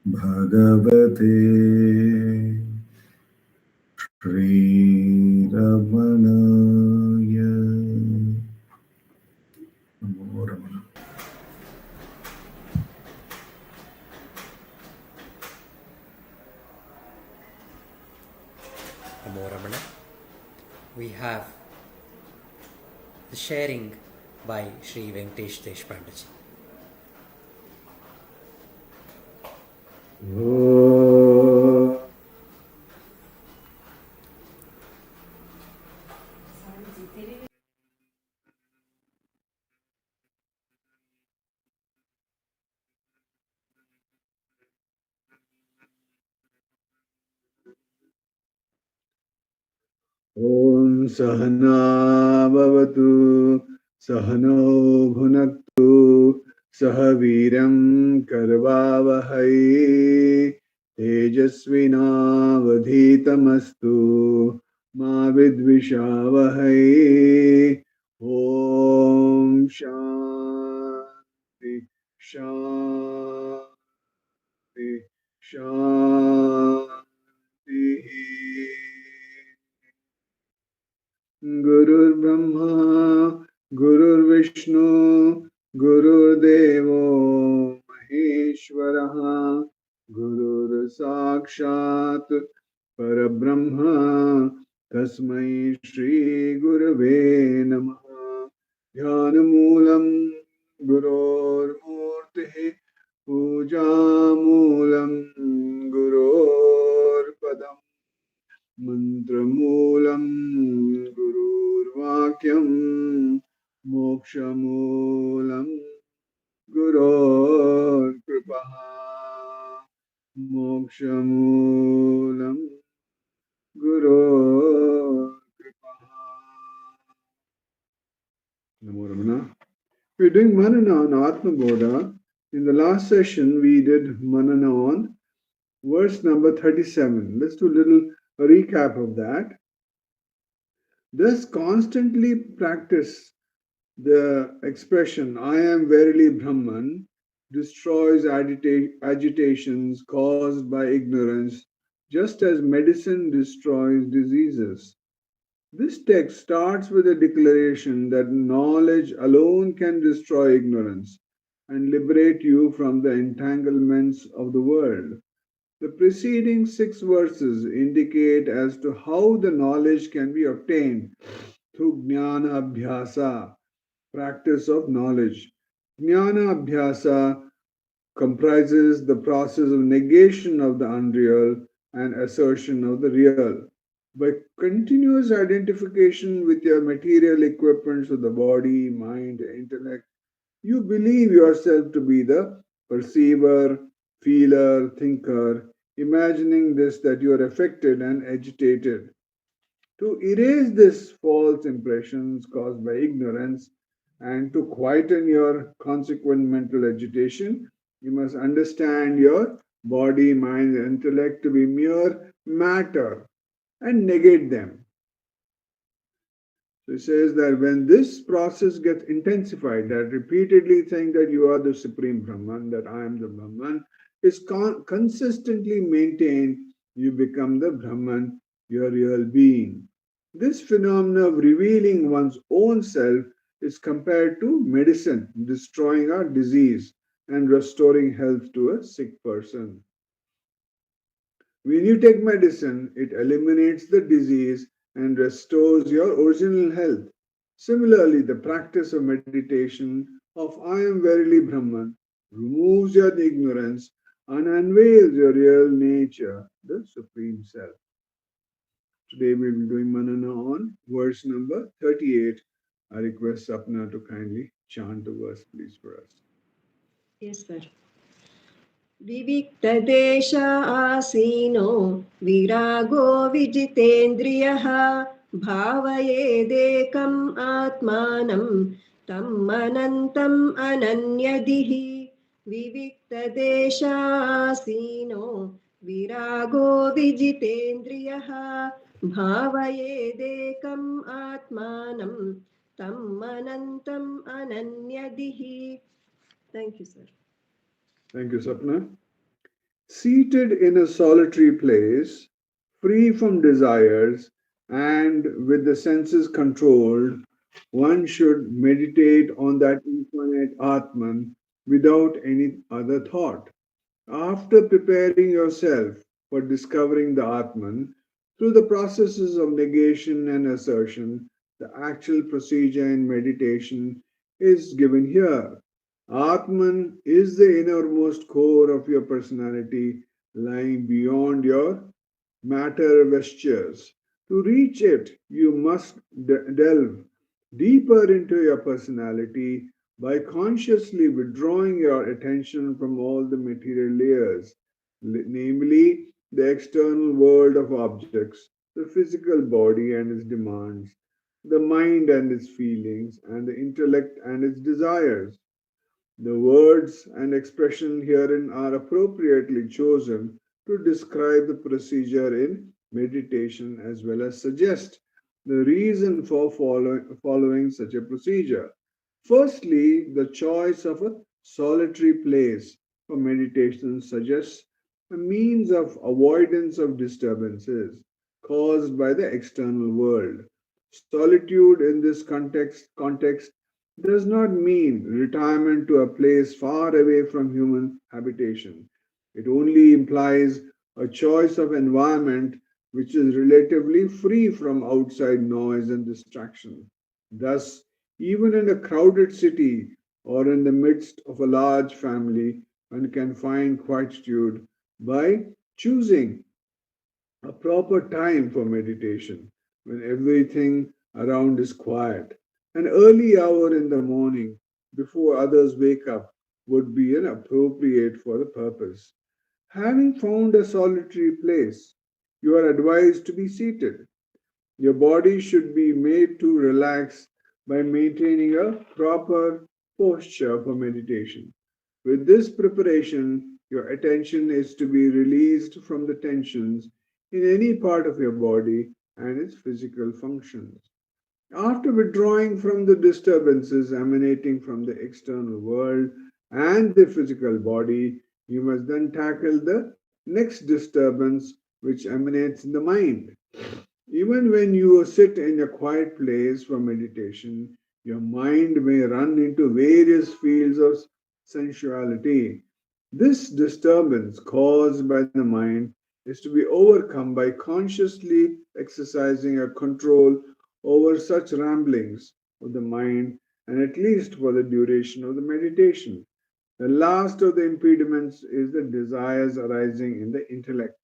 Bhagavate Shri Ramanaya. Namo Ramana. Namo Ramana. We have the sharing by Sri Venkatesh Deshpande. Om Sahana Bhavatu Sahano Bhunaktu Sahaviram Karvavahai Tejasvinavadhitamastu Ma Vidvishavahai. Om Shanti Shanti Shanti. Gurur Brahma, Gurur Vishnu, Gurur Devo Maheshwaraha, Gurur Sakshat Parabrahma, Tasmai Shri Gurave Namaha. Dhyanamoolam Gurur Murtihi, Pujamoolam Gurur Padam, Mantramulam Gururvakyam, Mokshamulam Gurur Kripaha, Mokshamulam Gurur Kripaha. Namo Ramana. We're doing Manana on Atma Bodha. In the last session, we did Manana on verse number 37. Let's do a little recap of that. Thus, constantly practice the expression, I am verily Brahman, destroys agitations caused by ignorance, just as medicine destroys diseases. This text starts with a declaration that knowledge alone can destroy ignorance and liberate you from the entanglements of the world. The preceding 6 verses indicate as to how the knowledge can be obtained through jnana abhyasa, practice of knowledge. Jnana abhyasa comprises the process of negation of the unreal and assertion of the real. By continuous identification with your material equipments of the body, mind, intellect, you believe yourself to be the perceiver, feeler, thinker, imagining this that you are affected and agitated. To erase these false impressions caused by ignorance and to quieten your consequent mental agitation, you must understand your body, mind, and intellect to be mere matter and negate them. So he says that when this process gets intensified, that repeatedly saying that you are the Supreme Brahman, that I am the Brahman, is consistently maintained, you become the Brahman, your real being. This phenomenon of revealing one's own self is compared to medicine, destroying our disease and restoring health to a sick person. When you take medicine, it eliminates the disease and restores your original health. Similarly, the practice of meditation of I am verily Brahman removes your ignorance and unveils your real nature, the Supreme Self. Today we will be doing Manana on verse number 38. I request Sapna to kindly chant the verse, please, for us. Yes, sir. विविक्तदेश आसीनो विरागो विजितेन्द्रियः भावयेदेकम् आत्मानं तम् अनन्तम् अनन्यदिः विविक्तदेश आसीनो विरागो विजितेन्द्रियः भावयेदेकम् आत्मानं तं अनन्तम् अनन्यदिः. Thank you, sir. Thank you, Sapna. Seated in a solitary place, free from desires, and with the senses controlled, one should meditate on that infinite Atman without any other thought. After preparing yourself for discovering the Atman through the processes of negation and assertion, the actual procedure in meditation is given here. Atman is the innermost core of your personality, lying beyond your matter vestures. To reach it, you must delve deeper into your personality by consciously withdrawing your attention from all the material layers, namely the external world of objects, the physical body and its demands, the mind and its feelings, and the intellect and its desires. The words and expression herein are appropriately chosen to describe the procedure in meditation as well as suggest the reason for following such a procedure. Firstly, the choice of a solitary place for meditation suggests a means of avoidance of disturbances caused by the external world. Solitude in this context does not mean retirement to a place far away from human habitation. It only implies a choice of environment which is relatively free from outside noise and distraction. Thus, even in a crowded city or in the midst of a large family, one can find quietude by choosing a proper time for meditation when everything around is quiet. An early hour in the morning before others wake up would be an appropriate for the purpose. Having found a solitary place, you are advised to be seated. Your body should be made to relax by maintaining a proper posture for meditation. With this preparation, your attention is to be released from the tensions in any part of your body and its physical functions. After withdrawing from the disturbances emanating from the external world and the physical body, you must then tackle the next disturbance which emanates in the mind. Even when you sit in a quiet place for meditation, your mind may run into various fields of sensuality. This disturbance caused by the mind is to be overcome by consciously exercising a control over such ramblings of the mind, and at least for the duration of the meditation. The last of the impediments is the desires arising in the intellect.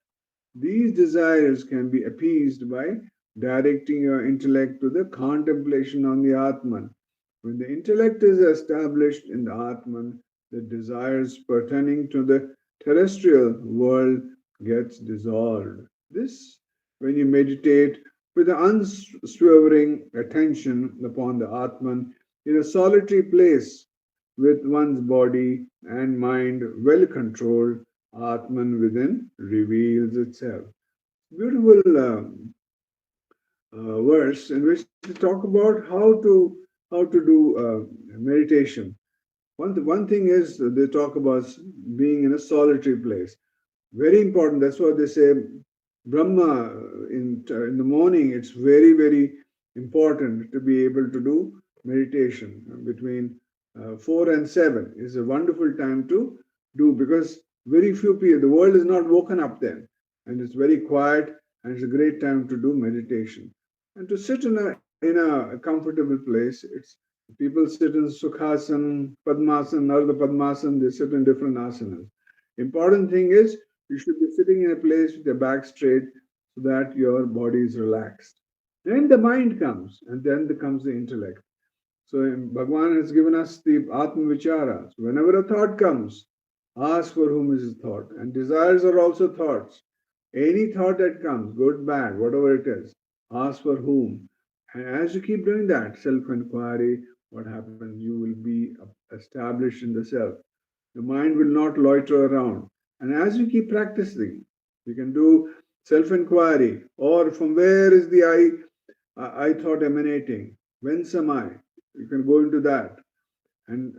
These desires can be appeased by directing your intellect to the contemplation on the Atman. When the intellect is established in the Atman, the desires pertaining to the terrestrial world gets dissolved. This, when you meditate with an unswerving attention upon the Atman in a solitary place with one's body and mind well controlled, Atman within reveals itself. Beautiful verse in which they talk about how to do meditation. One thing is they talk about being in a solitary place. Very important. That's what they say. Brahma in the morning. It's very important to be able to do meditation between 4 and 7 is a wonderful time to do because very few people. The world is not woken up then, and it's very quiet, and it's a great time to do meditation and to sit in a comfortable place. It's people sit in Sukhasan, Padmasan, or the Padmasan. They sit in different asanas. Important thing is you should be sitting in a place with your back straight so that your body is relaxed. Then the mind comes, and then comes the intellect. So Bhagavan has given us the Atma Vichara. So whenever a thought comes, ask for whom is his thought. And desires are also thoughts. Any thought that comes, good, bad, whatever it is, ask for whom. And as you keep doing that, self-enquiry, what happens? You will be established in the self. The mind will not loiter around. And as you keep practicing, you can do self-enquiry, or from where is the I thought emanating? Whence am I? You can go into that and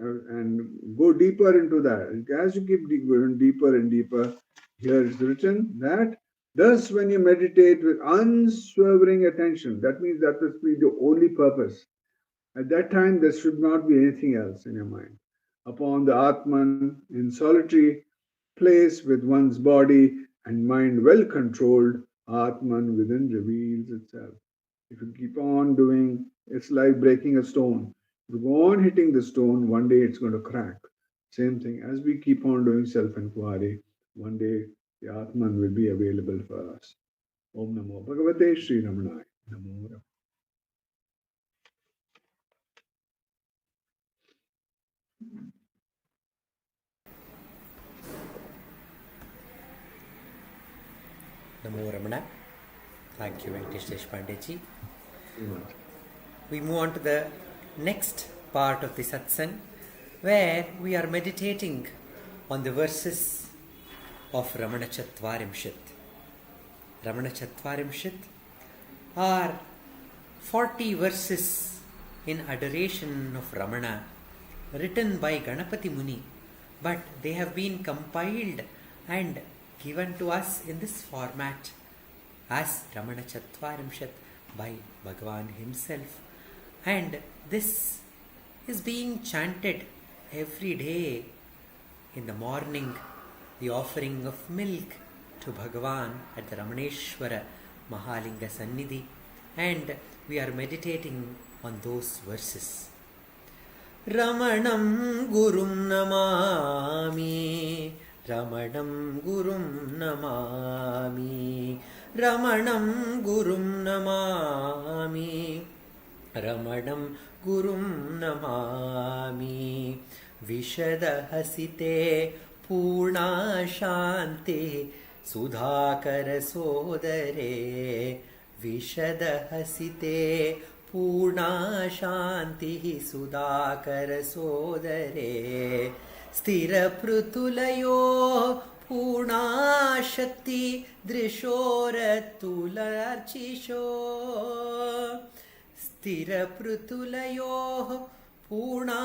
go deeper into that. As you keep going deeper and deeper, here is written that thus when you meditate with unswerving attention, that means that must be the only purpose. At that time, there should not be anything else in your mind. Upon the Atman in solitary place with one's body and mind well controlled, Atman within reveals itself. If you keep on doing, it's like breaking a stone. If you go on hitting the stone, one day it's going to crack. Same thing, as we keep on doing self-enquiry, one day the Atman will be available for us. Om Namo Bhagavate Sri Ramanaya. Namo Ram. Namo Ramana. Thank you, Venkatesh Deshpande ji. We move on to the next part of the satsang, where we are meditating on the verses of Ramanacentre. Ramanacentre are 40 verses in adoration of Ramana, written by Ganapati Muni, but they have been compiled and given to us in this format as Ramanacentre by Bhagavan himself. And this is being chanted every day in the morning, the offering of milk to Bhagavan at the Ramaneshwara Mahalinga Sannidhi, and we are meditating on those verses. Ramanam Gurum Namami, Ramanam Gurum Namami, Ramanam Gurum Namami, Ramanam Gurum Namami, Vishada Hasite Purna Shanti Sudhakara Sodare, Vishada Hasite Purna Shanti Sudhakara Sodare, Stira Prutulayo Purna Shakti Drishoratulaarchisho, Stira Prutulayo Purna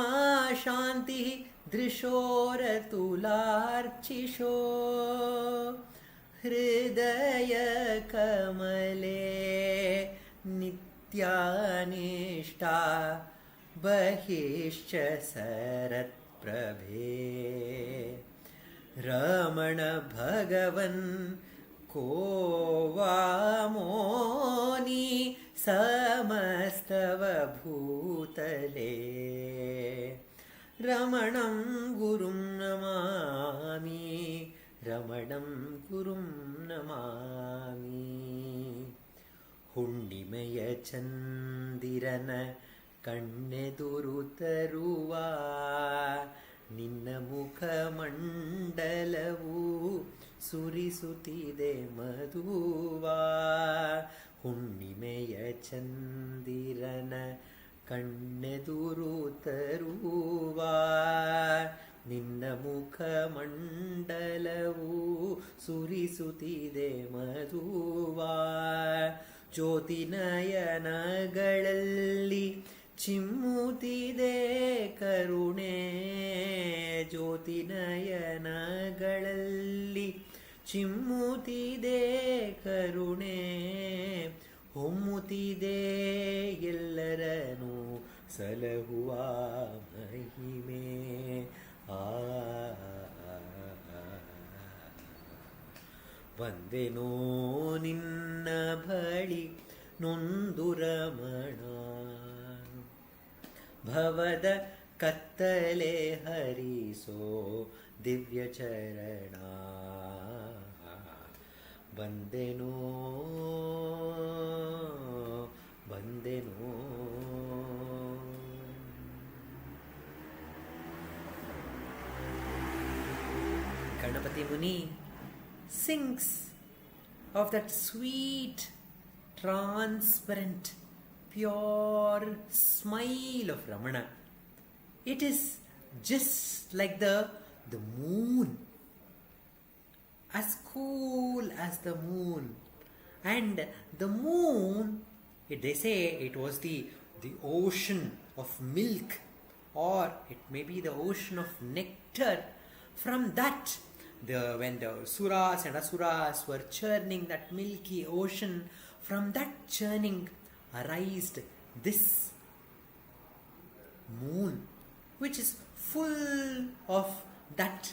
Shanti Drishoratulaarchisho, Hridaya Kamale Nityanishta Bahishcha Sarat Prabhe, Ramana Bhagavan Kovamoni Samastava Bhutale, Ramanam Gurum Namami, Ramanam Gurum Namami. Hundimaya Chandirana ಕಣ್ಣೆದುರುತರುವ ನಿನ್ನ ಮುಖ ಮಂಡಲವು ಸುರಿಸುತ್ತಿದೆ ಮಧುವ, ಹುಣ್ಣಿಮೆಯ ಚಂದಿರನ ಕಣ್ಣೆದುರು ತರುವ ನಿನ್ನ ಮುಖ ಮಂಡಲವು ಸುರಿಸುತ್ತಿದೆ ಮಧುವ, ಜ್ಯೋತಿನಯನಗಳಲ್ಲಿ ಚಿಮ್ಮುತ್ತಿದೆ ಕರುಣೆ, ಜ್ಯೋತಿನಯನಗಳಲ್ಲಿ ಚಿಮ್ಮುತ್ತಿದೆ ಕರುಣೆ, ಹೊಮ್ಮುತ್ತಿದೆ ಎಲ್ಲರನ್ನೂ ಸಲಹುವ ಮಹಿಮೆ. ಬಂದೆನೋ ನಿನ್ನ ಬಳಿ ನೊಂದು ರಮಣ, ಭವದ ಕತ್ತಲೆ ಹರಿಸೋ ದಿವ್ಯ ಚರಣ. ಬಂದೆನೋ ಬಂದೆನೋ. Ganapati Muni sings of that sweet, transparent, pure smile of Ramana. It is just like the moon, as cool as the moon, And the moon, they say it was the ocean of milk, or it may be the ocean of nectar. From that, when the suras and asuras were churning that milky ocean, from that churning arose this moon, which is full of that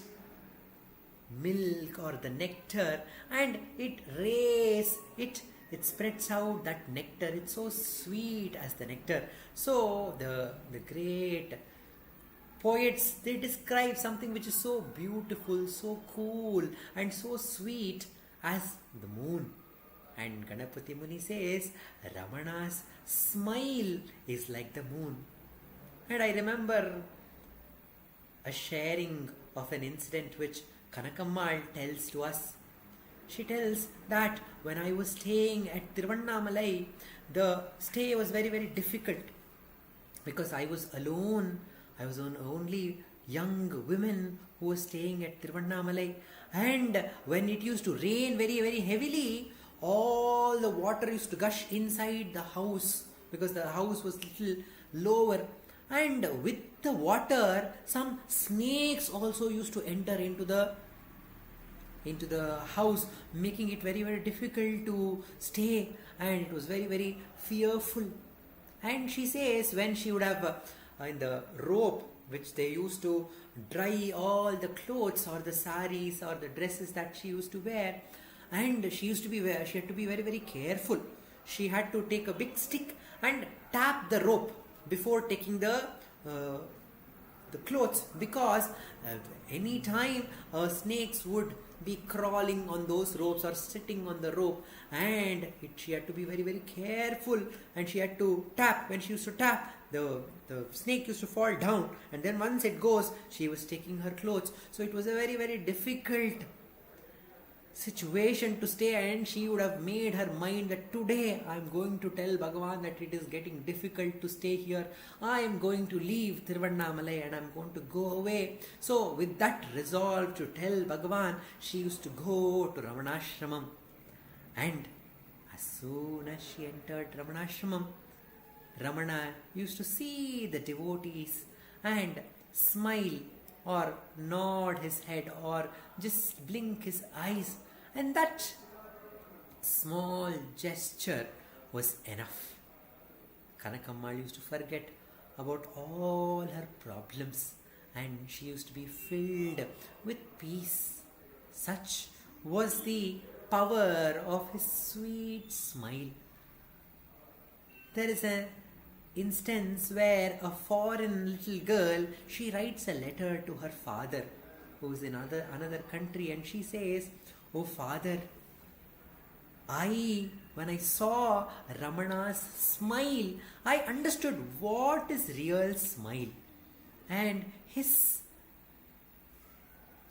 milk or the nectar, and it spreads out that nectar. It's so sweet as the nectar. So the great poets, they describe something which is so beautiful, so cool and so sweet as the moon. And Ganapati Muni says Ramana's smile is like the moon. And I remember a sharing of an incident which Kanakammal tells to us. She tells that when I was staying at Tiruvannamalai, the stay was very, very difficult because I was alone. I was only young women who were staying at Tiruvannamalai. And when it used to rain very, very heavily, all the water used to gush inside the house because the house was little lower. And with the water, some snakes also used to enter into the house, making it very, very difficult to stay, and it was very, very fearful. And she says when she would have in the rope which they used to dry all the clothes or the saris or the dresses that she used to wear, and she had to be very, very careful. She had to take a big stick and tap the rope before taking the clothes, because any time snakes would be crawling on those ropes or sitting on the rope, and she had to be very, very careful, and she had to tap. When she used to tap, the snake used to fall down, and then once it goes, she was taking her clothes. So it was a very, very difficult situation to stay, and she would have made her mind that today I am going to tell Bhagavan that it is getting difficult to stay here. I am going to leave Tiruvannamalai and I am going to go away. So with that resolve to tell Bhagavan, she used to go to Ramanashramam. And as soon as she entered Ramanashramam, Ramana used to see the devotees and smile or nod his head or just blink his eyes, and that small gesture was enough. Kanakammal used to forget about all her problems, and she used to be filled with peace. Such was the power of his sweet smile. There is an instance where a foreign little girl, she writes a letter to her father who is in another country, and she says, "Oh father, when I saw Ramana's smile, I understood what is real smile, and his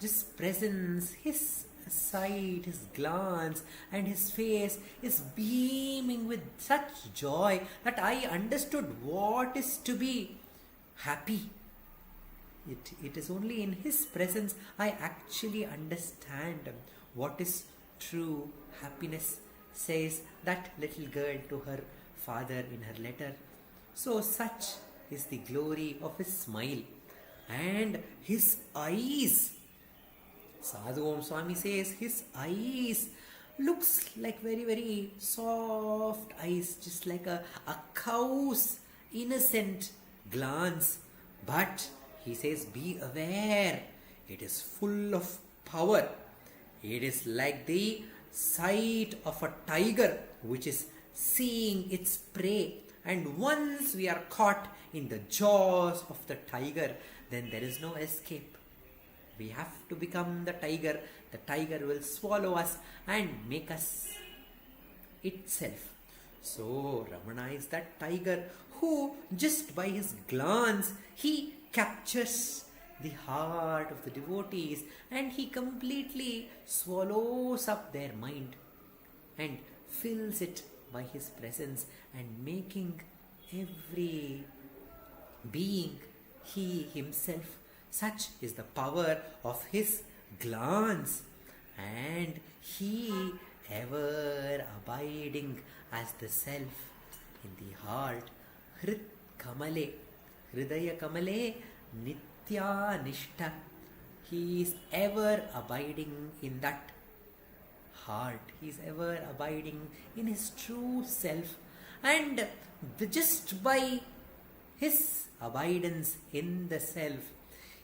just presence, his sight, his glance and his face is beaming with such joy that I understood what is to be happy. It is only in his presence I actually understand what is true happiness," says that little girl to her father in her letter. So such is the glory of his smile. And his eyes, Sadhu Om Swami says, his eyes looks like very, very soft eyes, just like a cow's innocent glance. But he says, be aware, it is full of power. It is like the sight of a tiger which is seeing its prey. And once we are caught in the jaws of the tiger, then there is no escape. We have to become the tiger. The tiger will swallow us and make us itself. So Ramana is that tiger who, just by his glance, he captures the heart of the devotees and he completely swallows up their mind and fills it by his presence and making every being he himself. Such is the power of his glance, and he ever abiding as the self in the heart. Hrit Kamale, Hridaya Kamale, Nitya Nishta. He is ever abiding in that heart. He is ever abiding in his true self. And just by his abidance in the self,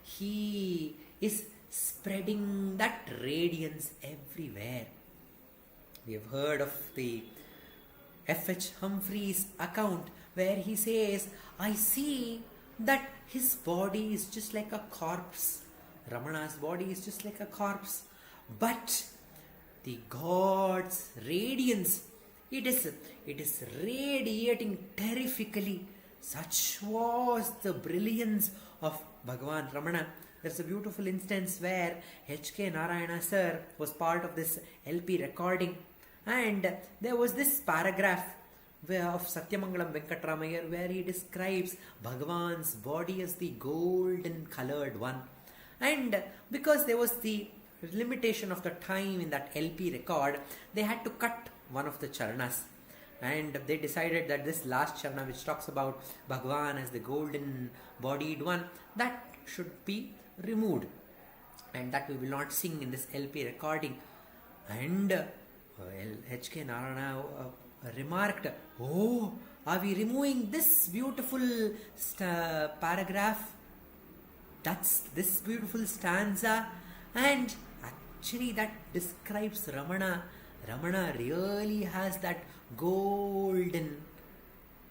he is spreading that radiance everywhere. We have heard of the F.H. Humphrey's account where he says, I see that his body is just like a corpse. Ramana's body is just like a corpse. But the God's radiance, it is radiating terrifically. Such was the brilliance of Bhagavan Ramana. There's a beautiful instance where H.K. Narayana sir was part of this LP recording, and there was this paragraph of Satyamangalam Venkatramaya where he describes Bhagavan's body as the golden colored one. And because there was the limitation of the time in that LP record, they had to cut one of the charanas. And they decided that this last charana, which talks about Bhagavan as the golden bodied one, that should be removed, and that we will not sing in this LP recording. And H.K. Narayana remarked, oh, are we removing this beautiful paragraph? That's this beautiful stanza. And actually that describes Ramana. Ramana really has that golden,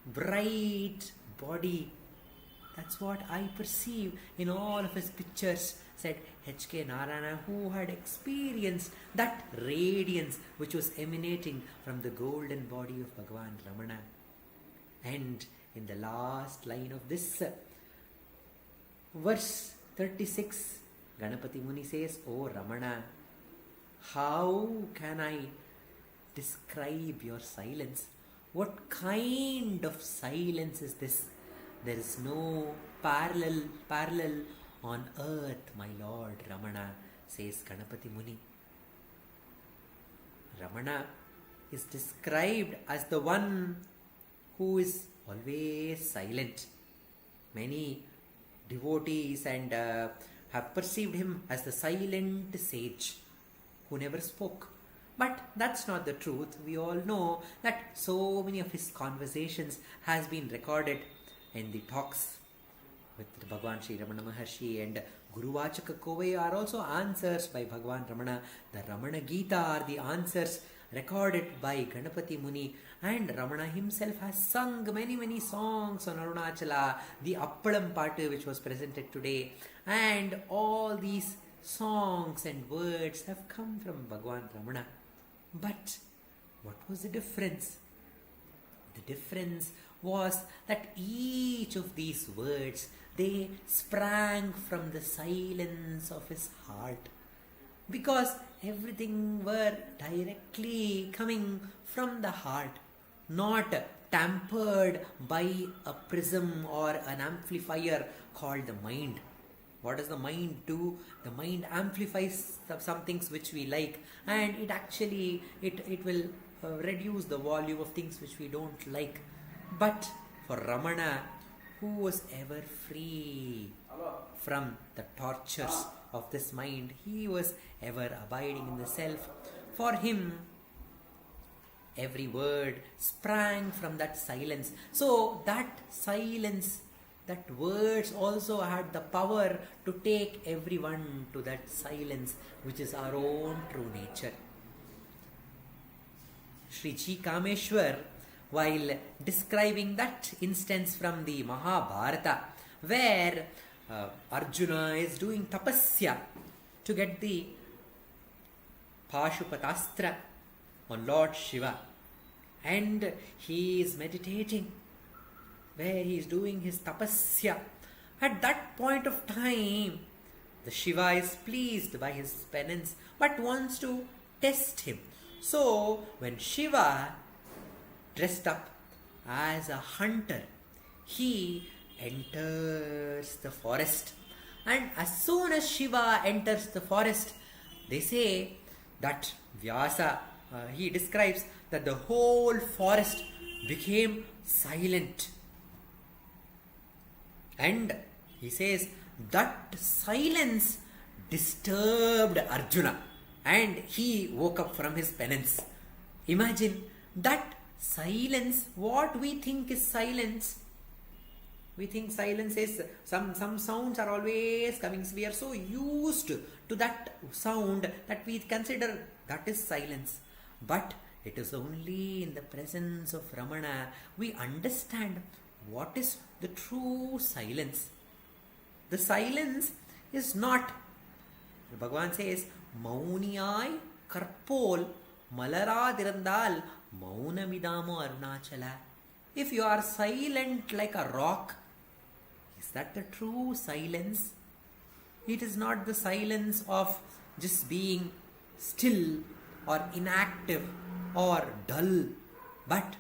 bright body. That's what I perceive in all of his pictures, said H.K. Narayana, who had experienced that radiance which was emanating from the golden body of Bhagavan Ramana. And in the last line of this verse 36, Ganapati Muni says, Oh Ramana, how can I describe your silence? What kind of silence is this? There is no parallel on earth, my Lord Ramana, says Ganapati Muni. Ramana is described as the one who is always silent. Many devotees and have perceived him as the silent sage who never spoke. But that's not the truth. We all know that so many of his conversations has been recorded in the talks with Bhagavan Sri Ramana Maharshi, and Guru Vachaka Kovai are also answers by Bhagavan Ramana. The Ramana Gita are the answers recorded by Ganapati Muni, and Ramana himself has sung many songs on Arunachala, the Appalam Patu which was presented today, and all these songs and words have come from Bhagavan Ramana. But what was the difference? The difference was that each of these words, they sprang from the silence of his heart, because everything were directly coming from the heart, not tampered by a prism or an amplifier called the mind. What does the mind do? The mind amplifies some things which we like, and it actually it will reduce the volume of things which we don't like. But for Ramana, who was ever free from the tortures of this mind, he was ever abiding in the self. For him, every word sprang from that silence. So that silence, that words also had the power to take everyone to that silence, which is our own true nature. Sri Ji Kameshwar, while describing that instance from the Mahabharata, where Arjuna is doing tapasya to get the Pashupatastra on Lord Shiva, and he is meditating, where he is doing his tapasya. At that point of time, the Shiva is pleased by his penance but wants to test him. So when Shiva dressed up as a hunter, he enters the forest, and as soon as Shiva enters the forest, they say that Vyasa he describes that the whole forest became silent. And he says that silence disturbed Arjuna and he woke up from his penance. Imagine that silence, what we think is silence. We think silence is some sounds are always coming. We are so used to that sound that we consider that is silence. But it is only in the presence of Ramana we understand what is the true silence. The silence is not, Bhagavan says, Mauniyai Karpol Malaradirandal Maunamidamo Arunachala. If you are silent like a rock, is that the true silence? It is not the silence of just being still or inactive or dull, but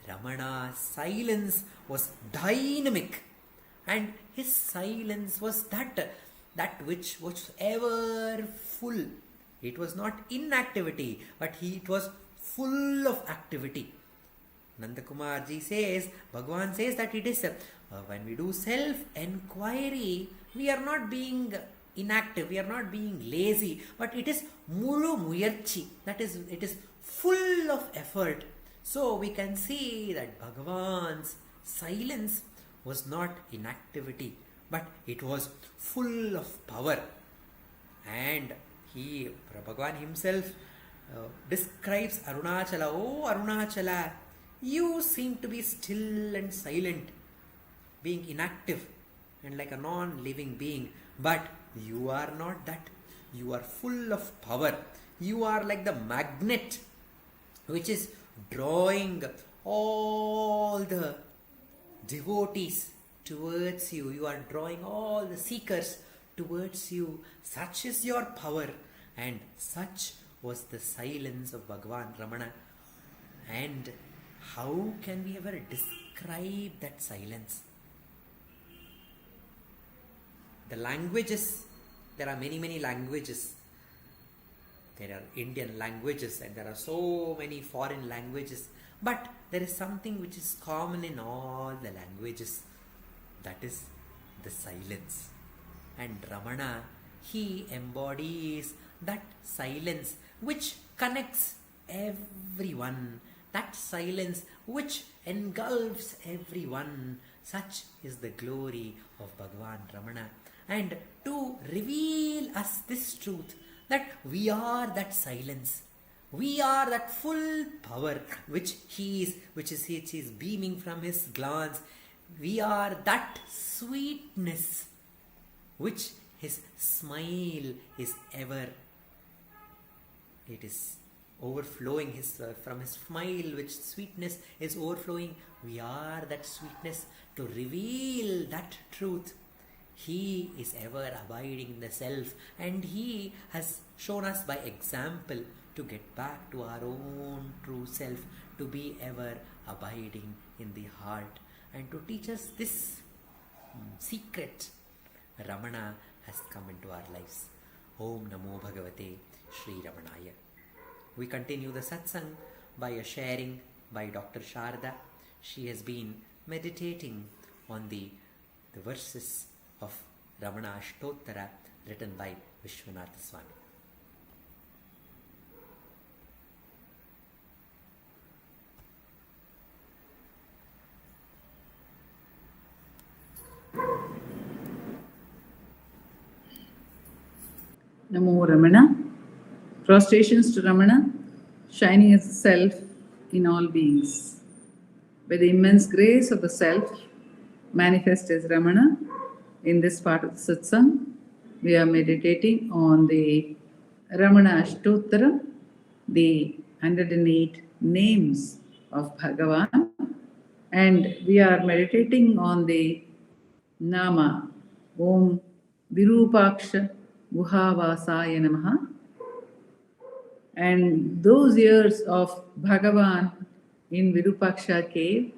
Ramana's silence was dynamic, and his silence was that which was ever full. It was not inactivity, but it was full of activity. Nandakumarji says, Bhagavan says that it is when we do self-enquiry, we are not being inactive, we are not being lazy, but it is mulu muyarchi, that is, it is full of effort. So we can see that Bhagavan's silence was not inactivity, but it was full of power. And Bhagavan himself describes Arunachala, oh Arunachala, you seem to be still and silent, being inactive and like a non-living being, but you are not that. You are full of power. You are like the magnet which is drawing all the devotees towards you. You are drawing all the seekers towards you. Such is your power, and such was the silence of Bhagavan Ramana. And how can we ever describe that silence? The languages, there are many languages. There are Indian languages and there are so many foreign languages. But there is something which is common in all the languages. That is the silence. And Ramana, he embodies that silence which connects everyone. That silence which engulfs everyone. Such is the glory of Bhagavan Ramana. And to reveal us this truth, that we are that silence, we are that full power which he is beaming from his glance. We are that sweetness which his smile is ever. It is overflowing from his smile, which sweetness is overflowing. We are that sweetness. To reveal that truth, he is ever abiding in the self, and he has shown us by example to get back to our own true self, to be ever abiding in the heart, and to teach us this secret. Ramana has come into our lives. Om Namo Bhagavate Sri Ramanaya. We continue the satsang by a sharing by Dr. Sarada. She has been meditating on the verses of Ramana Ashtottara written by Vishwanatha Swami. Namo Ramana. Prostrations to Ramana, shining as the self in all beings. By the immense grace of the self, manifest as Ramana, in this part of the satsang, we are meditating on the Ramana Ashtottara, the 108 names of Bhagavan, and we are meditating on the Nama Om Virupaksha Guhavasaya Namaha. And those years of Bhagavan in Virupaksha cave,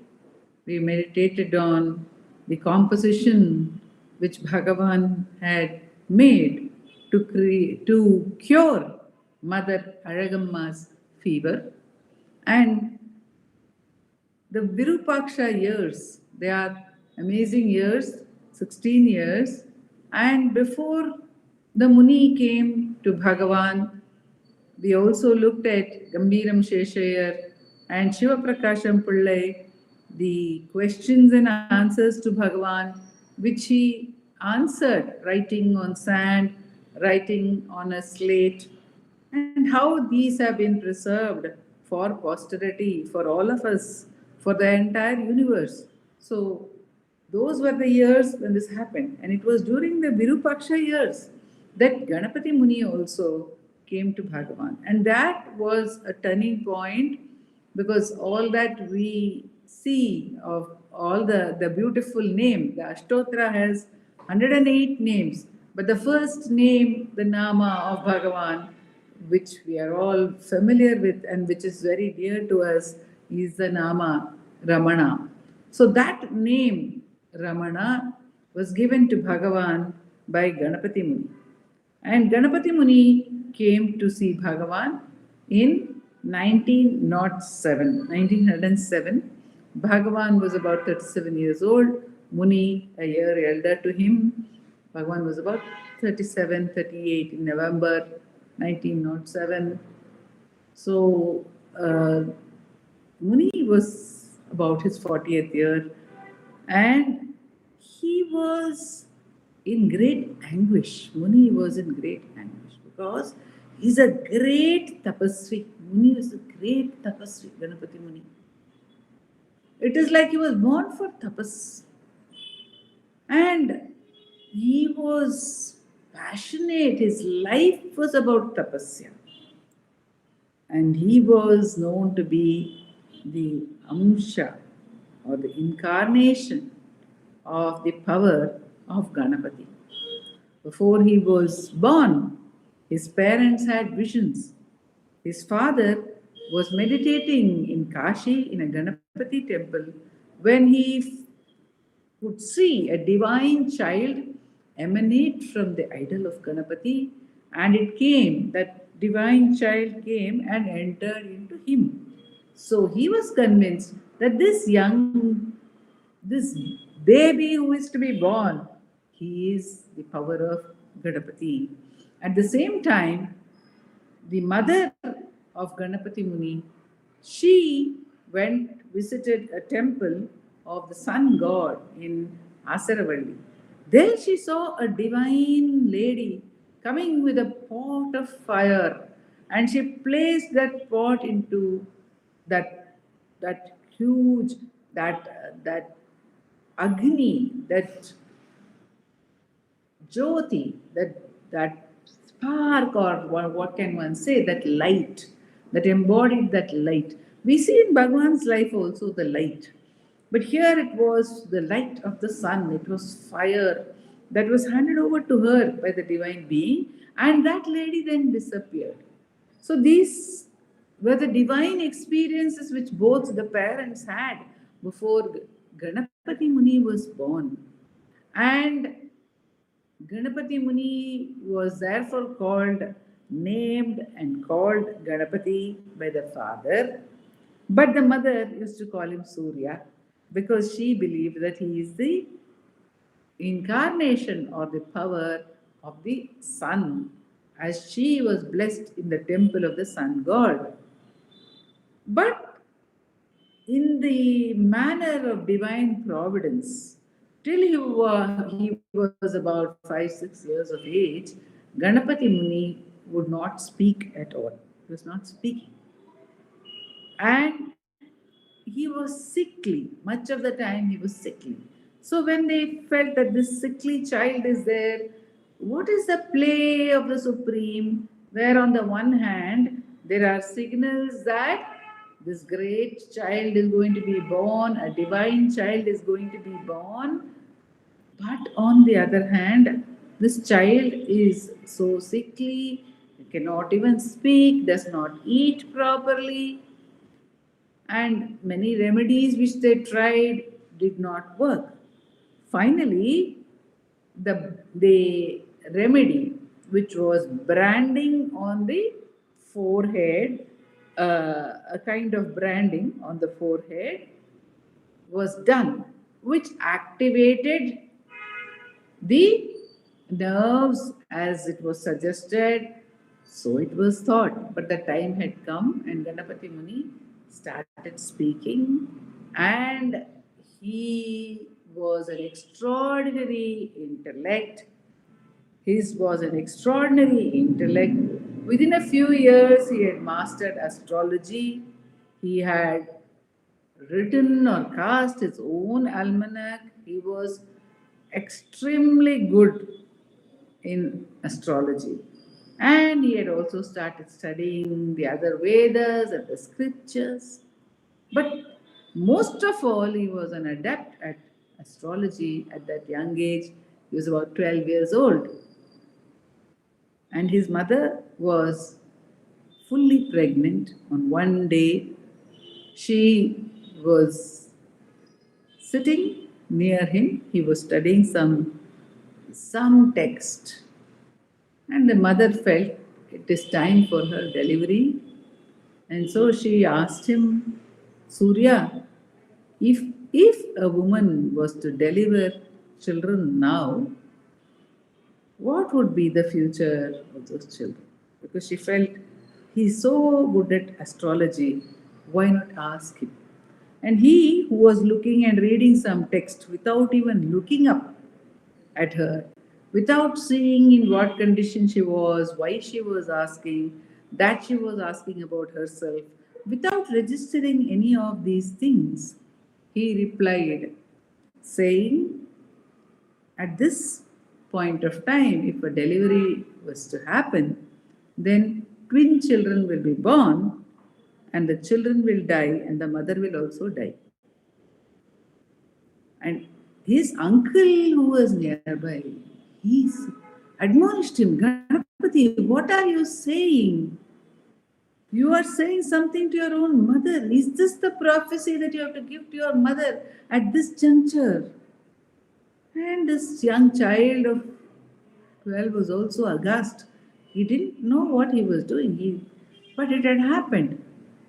we meditated on the composition which Bhagavan had made to cure Mother Alagamma's fever. And the Virupaksha years, they are amazing years, 16 years. And before the Muni came to Bhagavan, we also looked at Gambiram Sheshayar and Shiva Prakasham Pillai, the questions and answers to Bhagavan, which he answered writing on sand, writing on a slate, and how these have been preserved for posterity, for all of us, for the entire universe. So, those were the years when this happened, and it was during the Virupaksha years that Ganapati Muni also came to Bhagavan, and that was a turning point, because all that we see of all the beautiful name, the Ashtottara has 108 names, but the first name, the Nama of Bhagavan, which we are all familiar with and which is very dear to us, is the Nama Ramana. So that name, Ramana, was given to Bhagavan by Ganapati Muni. And Ganapati Muni came to see Bhagavan in 1907. Bhagavan was about 37 years old. Muni, a year elder to him. Bhagavan was about 37, 38 in November 1907. So, Muni was about his 40th year, and he was in great anguish. Muni was in great anguish because he's a great tapasvi. Muni is a great tapasvi, Ganapati Muni. It is like he was born for tapas. And he was passionate. His life was about tapasya. And he was known to be the Amsha, or the incarnation of the power of Ganapati. Before he was born, his parents had visions. His father was meditating in Kashi in a Ganapati temple when he could see a divine child emanate from the idol of Ganapati, and that divine child came and entered into him. So he was convinced that this baby who is to be born, he is the power of Ganapati. At the same time, the mother of Ganapati Muni, she visited a temple of the sun god in Asaravalli. There she saw a divine lady coming with a pot of fire, and she placed that pot into that huge, that Agni, that Jyoti, that spark, or what can one say, that light, that embodied that light. We see in Bhagavan's life also the light. But here it was the light of the sun, it was fire that was handed over to her by the divine being, and that lady then disappeared. So these were the divine experiences which both the parents had before Ganapati Muni was born. And Ganapati Muni was therefore named and called Ganapati by the father, but the mother used to call him Surya because she believed that he is the incarnation or the power of the sun, as she was blessed in the temple of the sun god. But in the manner of divine providence, till he was about 5-6 years of age, Ganapati Muni would not speak at all. He was not speaking. And he was sickly. Much of the time he was sickly. So when they felt that this sickly child is there, what is the play of the Supreme? Where on the one hand, there are signals that this great child is going to be born, a divine child is going to be born. But on the other hand, this child is so sickly, cannot even speak, does not eat properly, and many remedies which they tried did not work. Finally, the remedy, which was branding on the forehead, a kind of branding on the forehead was done, which activated the nerves as it was suggested. So it was thought. But the time had come and Ganapati Muni started speaking, and he was an extraordinary intellect. His was an extraordinary intellect. Within a few years, he had mastered astrology. He had written or cast his own almanac. He was extremely good in astrology. And he had also started studying the other Vedas and the scriptures. But most of all, he was an adept at astrology at that young age. He was about 12 years old. And his mother was fully pregnant. On one day, she was sitting near him. He was studying some text. And the mother felt it is time for her delivery. And so she asked him, Surya, if a woman was to deliver children now, what would be the future of those children? Because she felt he's so good at astrology, why not ask him? And he, who was looking and reading some text without even looking up at her, without seeing in what condition she was, why she was asking, that she was asking about herself, without registering any of these things, he replied, saying, at this point of time, if a delivery was to happen, then twin children will be born, and the children will die, and the mother will also die. And his uncle, who was nearby, he admonished him, Ganapati, what are you saying? You are saying something to your own mother. Is this the prophecy that you have to give to your mother at this juncture? And this young child of 12 was also aghast. He didn't know what he was doing, but it had happened.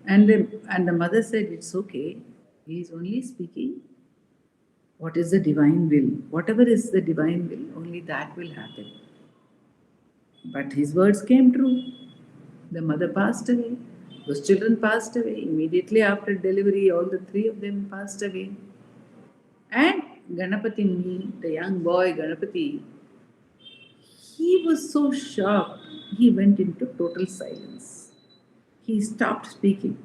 And the mother said, it's okay. He is only speaking what is the divine will. Whatever is the divine will, only that will happen. But his words came true. The mother passed away. Those children passed away. Immediately after delivery, all the three of them passed away. And Ganapati Muni, the young boy Ganapati, he was so shocked, he went into total silence. He stopped speaking.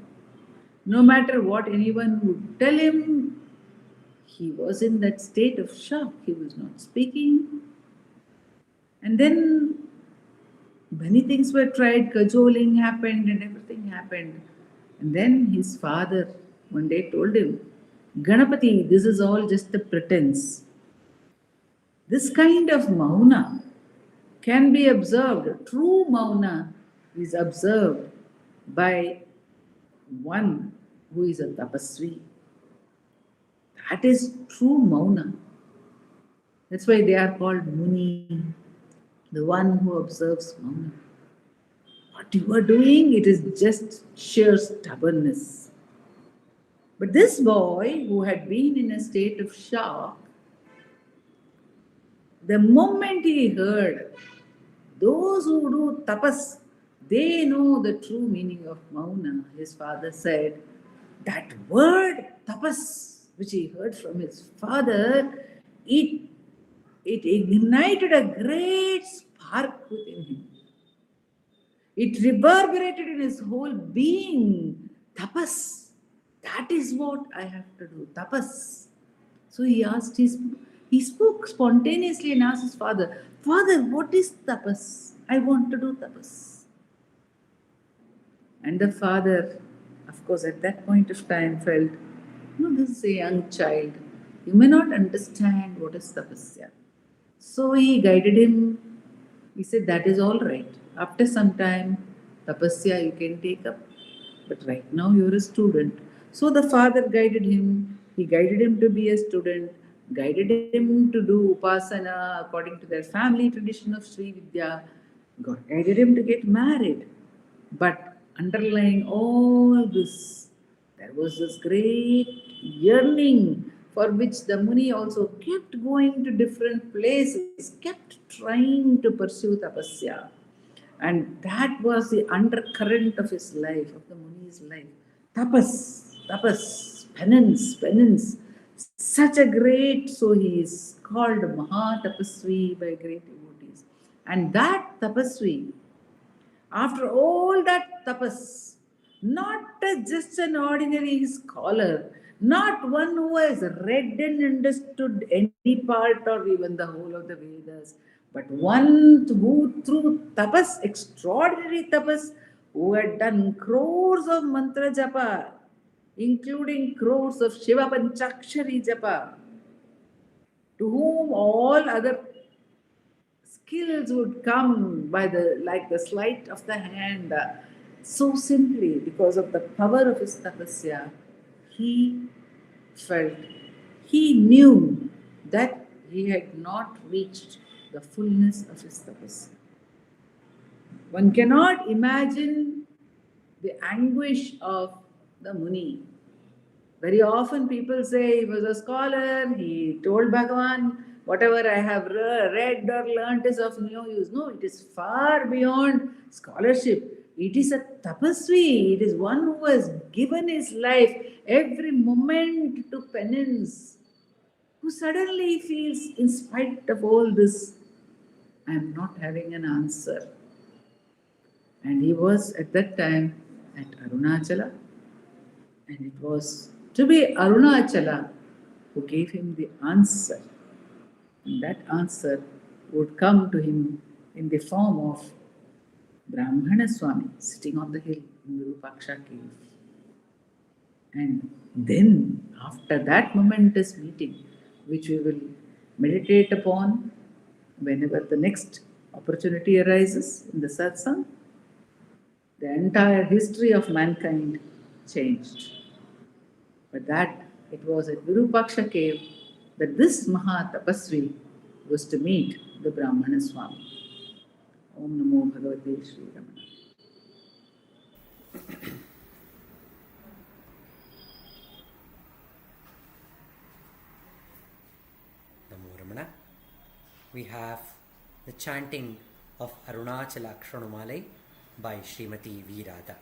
No matter what anyone would tell him, he was in that state of shock. He was not speaking. And then many things were tried, cajoling happened and everything happened. And then his father one day told him, Ganapati, this is all just a pretense. This kind of mauna can be observed. True mauna is observed by one who is a tapasvi. That is true mauna. That's why they are called muni, the one who observes mauna. What you are doing, it is just sheer stubbornness. But this boy, who had been in a state of shock, the moment he heard, those who do tapas, they know the true meaning of mauna. His father said, that word tapas, which he heard from his father, it ignited a great spark within him. It reverberated in his whole being. Tapas. That is what I have to do. Tapas. So he spoke spontaneously and asked his father, Father, what is tapas? I want to do tapas. And the father, of course, at that point of time felt, this is a young child. You may not understand what is tapasya. So he guided him. He said, that is all right. After some time, tapasya you can take up. But right now you are a student. So the father guided him. He guided him to be a student, guided him to do upasana according to their family tradition of Sri Vidya, guided him to get married. But underlying all this, there was this great yearning for which the Muni also kept going to different places, kept trying to pursue tapasya. And that was the undercurrent of his life, of the Muni's life. Tapas, penance. Such a great, so he is called Mahatapasvi by great devotees. And that tapasvi, after all that tapas, not just an ordinary scholar, not one who has read and understood any part or even the whole of the Vedas, but one who through tapas, extraordinary tapas, who had done crores of mantra japa, including crores of Shiva Panchakshari japa, to whom all other skills would come by the sleight of the hand, so simply because of the power of his tapasya. He felt, he knew that he had not reached the fullness of his tapasya. One cannot imagine the anguish of the Muni. Very often people say he was a scholar, he told Bhagavan, whatever I have read or learnt is of no use. No, it is far beyond scholarship. It is a tapasvi. It is one who has given his life every moment to penance, who suddenly feels, in spite of all this, I am not having an answer. And he was at that time at Arunachala, and it was to be Arunachala who gave him the answer. And that answer would come to him in the form of Brahmana Swami sitting on the hill in Virupaksha cave. And then, after that momentous meeting, which we will meditate upon whenever the next opportunity arises in the satsang, the entire history of mankind changed. But that it was at Virupaksha cave that this Mahatapasvi was to meet the Brahmana Swami. Om Namo Bhagavate Shri Ramana. Namo Ramana. We have the chanting of Arunachala Aksharamanamalai by Srimati V. Radha.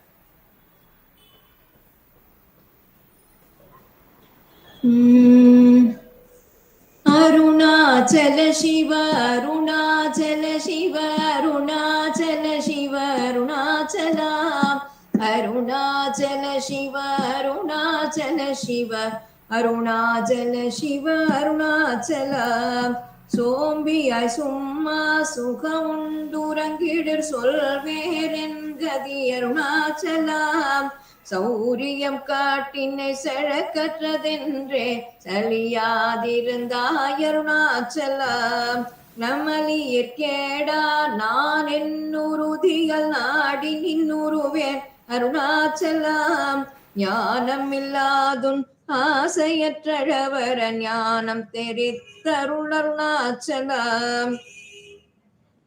Arunachala Shiva, Arunachala Shiva, Arunachala Shiva, Arunachala. Arunachala Shiva, Arunachala Shiva, Arunachala Shiva, Arunachala. Sombiyaய் சும்மா சுகமுண்டுறங்கிடர் சொல்வேரென் கதி அருணாச்சலாம். சௌரியம் காட்டினை செழக்கற்றதென்றே சலியாதிருந்தாய் அருணாச்சலம். நமலியற் கேடா நான் என்னுறுதிகள் நாடி நின்னுருவேன் அருணாச்சலம். ஞானம் இல்லாதுன் ஆசையற்றழவர ஞானம் தெரித்தருள் அருணாச்சலம்.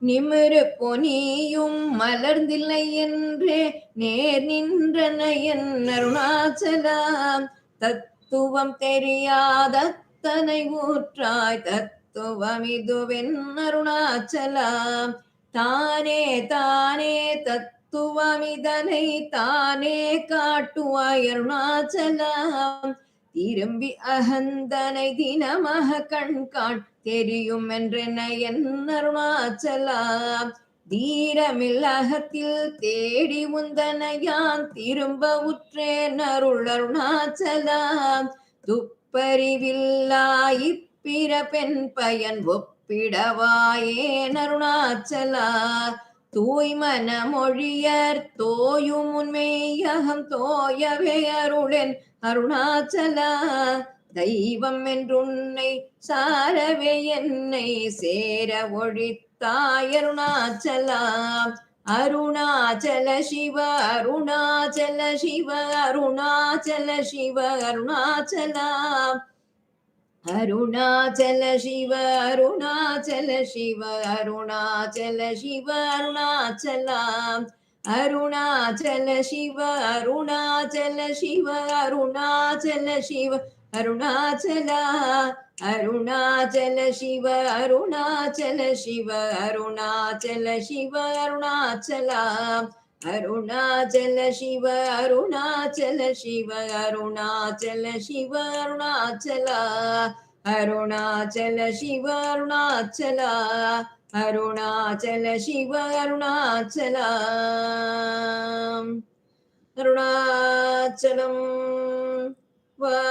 நிமிரு பொனியும் மலர்ந்தில்லை என்றே நேர் நின்றன என் அருணாச்சலம். தத்துவம் தெரியாதத்தனை ஊற்றாய் தத்துவம் இதுவென் அருணாச்சலம். தானே தானே தத்துவமிதனை தானே காட்டுவாய் அருணாச்சலம். திரும்பி அகந்தனை தினமாக கண்காண் தெரியும் என்றென்ன என் அருணாச்சலம். தீரமில்லகத்தில் தேடி உந்தனையான் திரும்ப உற்றேன் அருள் அருணாச்சலம். துப்பறிவில்லாய் பிற பெண் பயன் ஒப்பிடவாயேன் அருணாச்சலம். தூய்மன மொழியர் தோயும் உண்மையகம் தோயவே அருளென் அருணாச்சலம். தெய்வம் என்றுன்னை சாரவே என்னை சேர ஒழித்தாய் அருணாச்சலம். அருணாச்சல சிவ அருணாச்சல சிவ அருணாச்சல சிவ அருணாச்சலம். அருணாச்சல சிவ அருணாச்சல சிவ அருணாச்சல சிவ அருணாச்சலம். अरुणाचल शिव अरुणाचल शिव अरुणाचल शिव अरुणाचल अरुणाचल शिव अरुणाचल शिव अरुणाचल शिव अरुणाचल अरुणाचल शिव अरुणाचल शिव अरुणाचल शिव अरुणाचल अरुणाचल शिव अरुणाचल अरुणाचल शिव अरुणाचल अरुणाचलं வாழி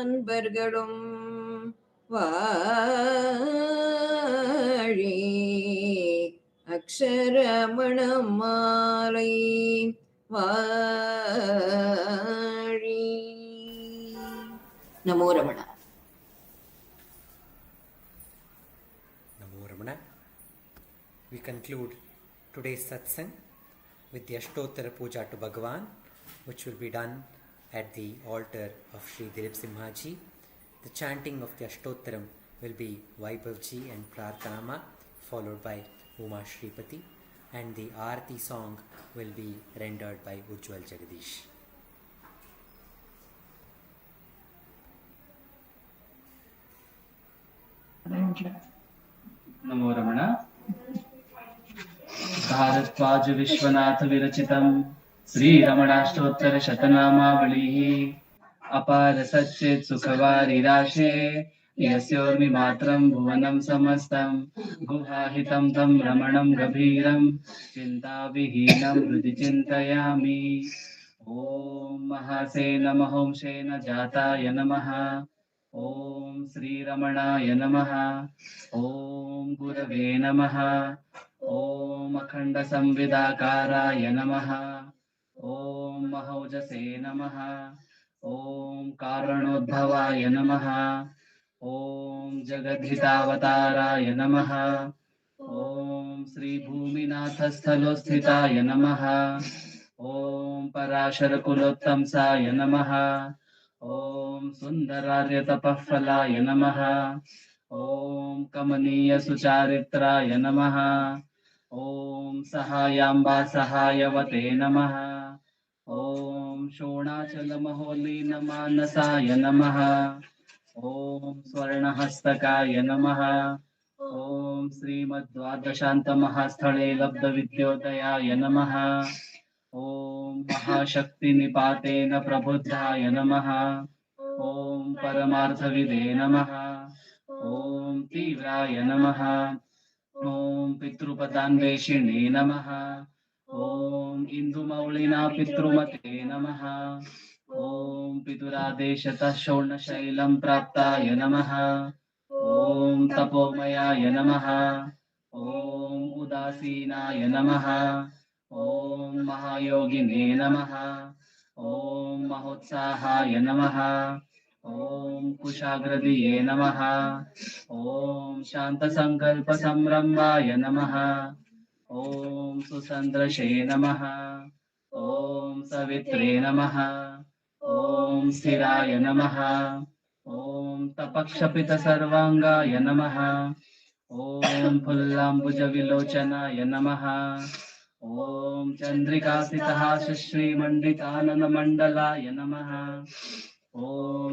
அன்பர்களும் வாழி அக்ஷரமணமாலை வாழி. நமோ Ramana. Namo Ramana. We conclude today's satsang with the Ashtottara puja to Bhagavan, which will be done at the altar of Sri Dileep Simha ji. The chanting of the Ashtottaram will be Vaibhavji and Prarthana, followed by Uma Shripati, and the Arati song will be rendered by Ujwal Jagadeesh. नमो रमण. भारद्वाज विश्वनाथ विरचितं श्री रमणाष्टोत्तर शतनामावलिः अपार सच्चेत् सुखवारिराशे यस्योर्मिमात्रं भुवनं समस्तं गुहाहितं तं रमणं गभीरं चिन्ताविहीनं हृदि चिन्तयामि. ॐ महासेन महंसेन जाताय नमः. ॐ श्रीरमणाय नमः. ॐ गुरवे नमः. ॐ अखण्डसंविदाकाराय नमः. ॐ महौजसे नमः. ॐ कारणोद्भवाय नमः. ॐ जगद्धितावताराय नमः. ॐ श्रीभूमिनाथस्थलोस्थिताय नमः. ॐ पराशरकुलोत्तंसाय नमः. ॐ सुन्दरार्यतपःफलाय नमः. ॐ कमनीयसुचारित्राय नमः. ॐ सहायाम्बा सहायवते नमः. ॐ शोणाचलमहोलीनमानसाय नमः. ॐ स्वर्णहस्तकाय नमः. ॐ श्रीमद्द्वादशान्तमहास्थले लब्धविद्योदयाय नमः. ॐ महाशक्तिनिपातेन प्रबुद्धाय नमः. ॐ परमार्थविदे नमः. ॐ तीव्राय नमः. ॐ पितृपदान्वेषिणे नमः. ॐ इन्दुमौलिना पितृमते नमः. ॐ पितुरादेशतः शौर्णशैलं प्राप्ताय नमः. ॐ तपोमयाय नमः. ॐ उदासीनाय नमः. ॐ महायोगिने नमः. ॐ महोत्साहाय नमः. ॐ कुशाग्रदिये नमः. ॐ शान्तसङ्कल्पसंरम्भाय नमः. ॐ सुसन्दृशे नमः. ॐ सवित्रे नमः. ॐ स्थिराय नमः. ॐ तपक्षपितसर्वाङ्गाय नमः. ॐ फुल्लाम्बुजविलोचनाय नमः. ॐ चन्द्रिकासितहासश्रीमण्डिताननमण्डलाय नमः. ॐ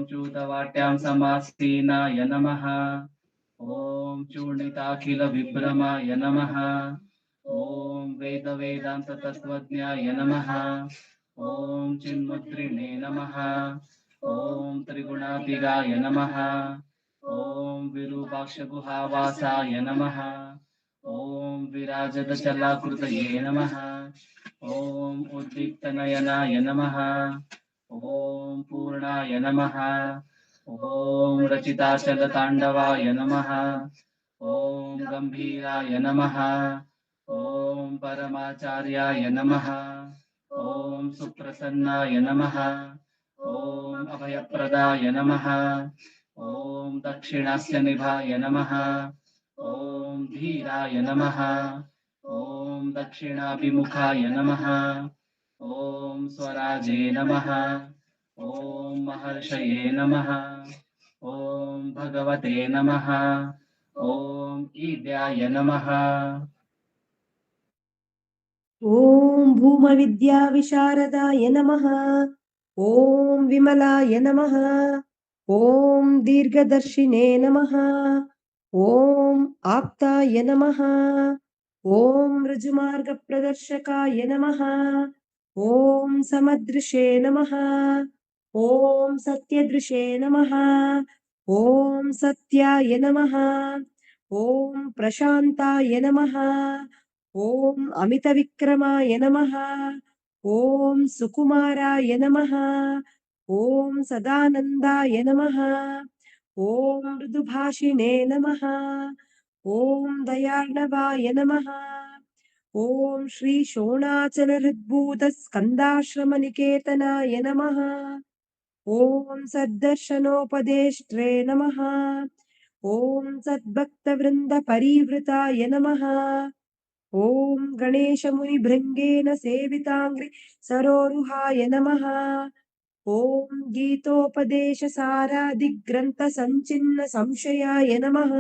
चूतवाट्यां समासीनाय नमः. ॐ चूर्णिताखिलविभ्रमाय नमः. ॐ वेदवेदान्ततत्त्वज्ञाय नमः. ॐ चिन्मुद्रिणे नमः. ॐ त्रिगुणातिगाय नमः. ॐ विरूपाक्षगुहावासाय नमः. ॐ विराजदचलाकृतये नमः. ॐ उद्दीप्तनयनाय नमः. ॐ पूर्णाय नमः. ॐ रचिताचलताण्डवाय नमः. ॐ गम्भीराय नमः. ॐ परमाचार्याय नमः. ॐ सुप्रसन्नाय नमः. ॐ अभयप्रदाय नमः. ॐ दक्षिणास्य निभाय नमः. ॐ धीराय नमः. ॐ दक्षिणाभिमुखाय नमः. ॐ स्वराजे नमः. ॐ महर्षये नमः. ॐ भगवते नमः. ॐ ईद्याय नमः। ॐ भूमविद्याविशारदाय नमः। ॐ विमलाय नमः। ॐ दीर्घदर्शिने नमः। ॐ आप्ताय नमः। ॐ ऋजुमार्गप्रदर्शकाय नमः। ॐ समदृशे नमः। ॐ सत्यदृशे नमः। ॐ सत्याय नमः। ॐ प्रशान्ताय नमः। ॐ अमितविक्रमाय नमः। ॐ सुकुमाराय नमः। ॐ सदानन्दाय नमः। ॐ मृदुभाषिणे नमः। ॐ दयार्णवाय नमः। ॐ श्री शोणाचलहृद्भूतस्कन्दाश्रमनिकेतनाय नमः। ॐ सद्दर्शनोपदेष्ट्रे नमः। ॐ सद्भक्तवृन्दपरिवृताय नमः। ॐ गणेशमुनिभृङ्गेन सेविताङ्घ्रि सरोरुहाय नमः। ॐ गीतोपदेशसारादिग्रन्थसञ्चिन्न संशयाय नमः।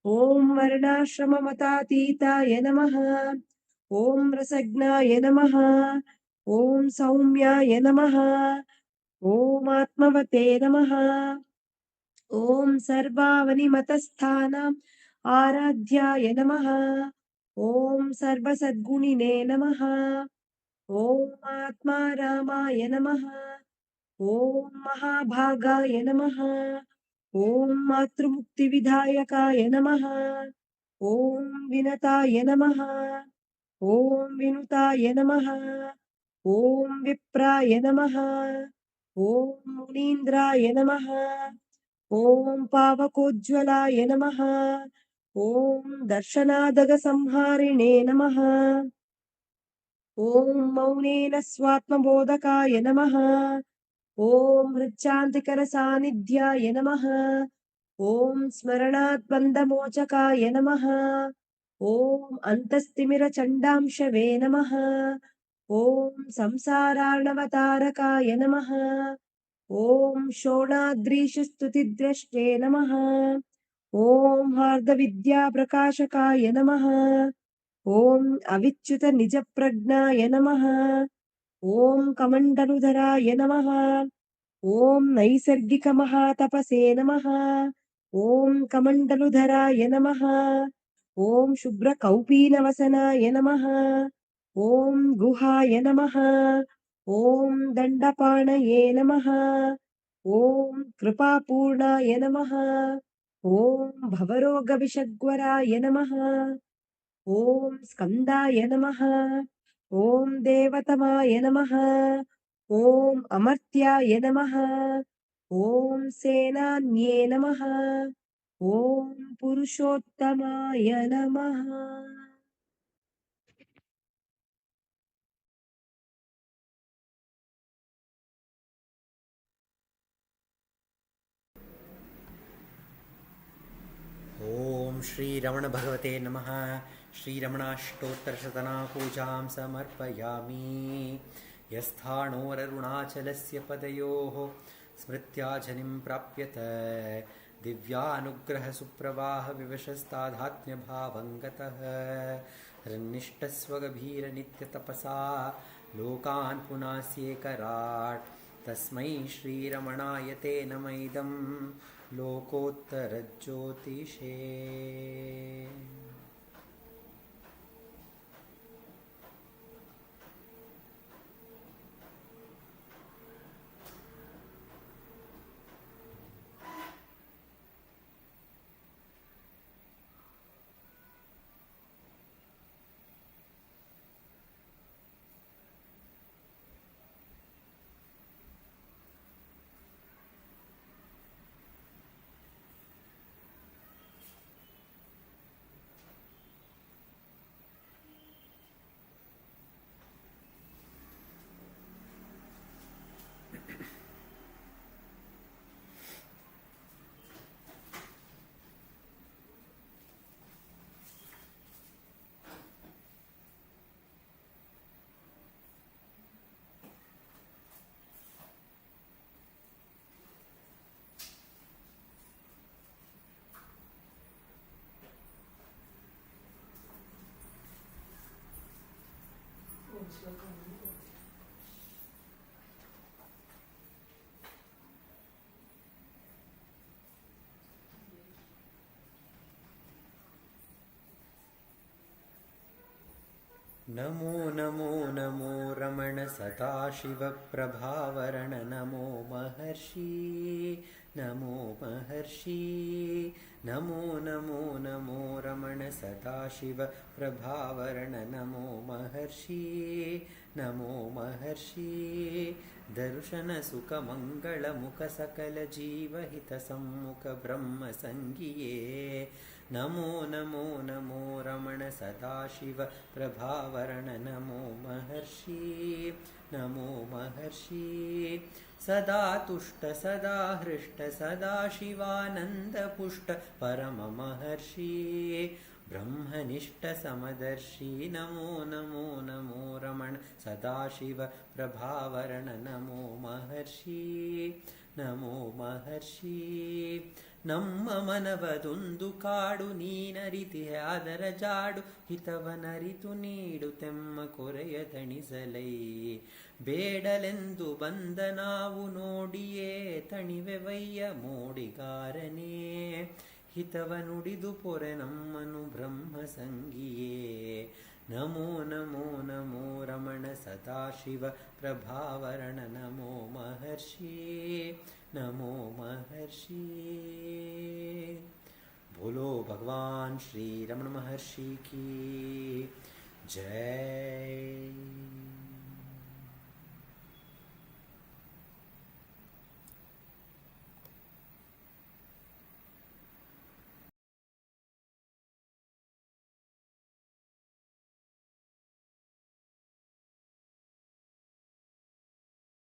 ॐ वर्णाश्रममतातीताय नमः। ॐ रसज्ञाय नमः। ॐ सौम्याय नमः। ॐ आत्मवते नमः। ॐ सर्वावनिमतस्थानाम् आराध्याय नमः। ॐ सर्वसद्गुणिने नमः। ॐ आत्मा रामाय नमः। ॐ महाभागाय नमः। ॐ मातृमुक्तिविधायकाय नमः। ॐ विनताय नमः। ॐ विनुताय नमः। ॐ विप्राय नमः। ॐ मुनीन्द्राय नमः। ॐ पावकोज्ज्वलाय नमः। ॐ दर्शनादगसंहारिणे नमः। ॐ मौनेन स्वात्मबोधकाय नमः। ॐ मृच्छान्तिकरसान्निध्याय नमः। ॐ स्मरणाद्बन्धमोचकाय नमः। ॐ अन्तस्तिमिरचण्डांशवे नमः। ॐ संसारार्णवतारकाय नमः। ॐ शोणाद्रीशस्तुतिद्रष्टे नमः। ॐ हार्दविद्याप्रकाशकाय नमः। ॐ अविच्युतनिजप्रज्ञाय नमः। ॐ कमण्डलुधराय नमः। ॐ नैसर्गिकमहातपसे नमः। ॐ कमण्डलुधराय नमः। ॐ शुभ्रकौपीनवसनाय नमः। ॐ गुहाय नमः। ॐ दण्डपाणये नमः। ॐ कृपापूर्णाय नमः। ॐ भवरोगविषग्वराय नमः। ॐ स्कन्दाय नमः। ॐ देवतमाय नमः। ॐ अमर्त्याय नमः। ॐ सेनान्ये नमः। ॐ पुरुषोत्तमाय नमः। ॐ श्रीरमण भगवते नमः। श्रीरमणाष्टोत्तरशतनापूजां समर्पयामि। यस्थाणोररुणाचलस्य पदयोः स्मृत्याजनिं प्राप्यत दिव्यानुग्रहसुप्रवाहविवशस्तादात्म्यभावं गतः हृन्निष्ठस्वगभीरनित्यतपसा लोकान् पुनास्येकराट् तस्मै श्रीरमणाय ते नमैदं लोकोत्तरज्योतिषे। नमो नमो नमो रमण सदाशिव प्रभावरण नमो महर्षि नमो महर्षि नमो नमो नमो रमण सदाशिव प्रभावरण नमो महर्षि नमो महर्षि दर्शन सुख मंगल मुख सकल जीव हित सम्मुख ब्रह्म संगिये नमो नमो नमो रमण सदाशिव प्रभावरण नमो महर्षि नमो महर्षि सदा तुष्ट सदा हृष्ट सदा शिवानंद पुष्ट परम महर्षि ब्रह्मनिष्ठ समदर्शी नमो नमो नमो रमण सदाशिव प्रभावरण नमो महर्षि नमो महर्षि ನಮ್ಮ ಮನವದೊಂದು ಕಾಡು ನೀನರಿತಿಹೆ ಅದರ ಜಾಡು ಹಿತವನರಿತು ನೀಡು ತೆಮ್ಮ ಕೊರೆಯ ತಣಿಸಲೈ ಬೇಡಲೆಂದು ಬಂದ ನಾವು ನೋಡಿಯೇ ತಣಿವೆವಯ್ಯ ಮೋಡಿಗಾರನೇ ಹಿತವ ನುಡಿದು ಪೊರೆ ನಮ್ಮನು ಬ್ರಹ್ಮ ಸಂಗಿಯೇ ನಮೋ ನಮೋ ನಮೋ ರಮಣ ಸದಾಶಿವ ಪ್ರಭಾವರಣ ನಮೋ ಮಹರ್ಷಿ नमो महर्षि बोलो भगवान श्री रमण महर्षि की जय।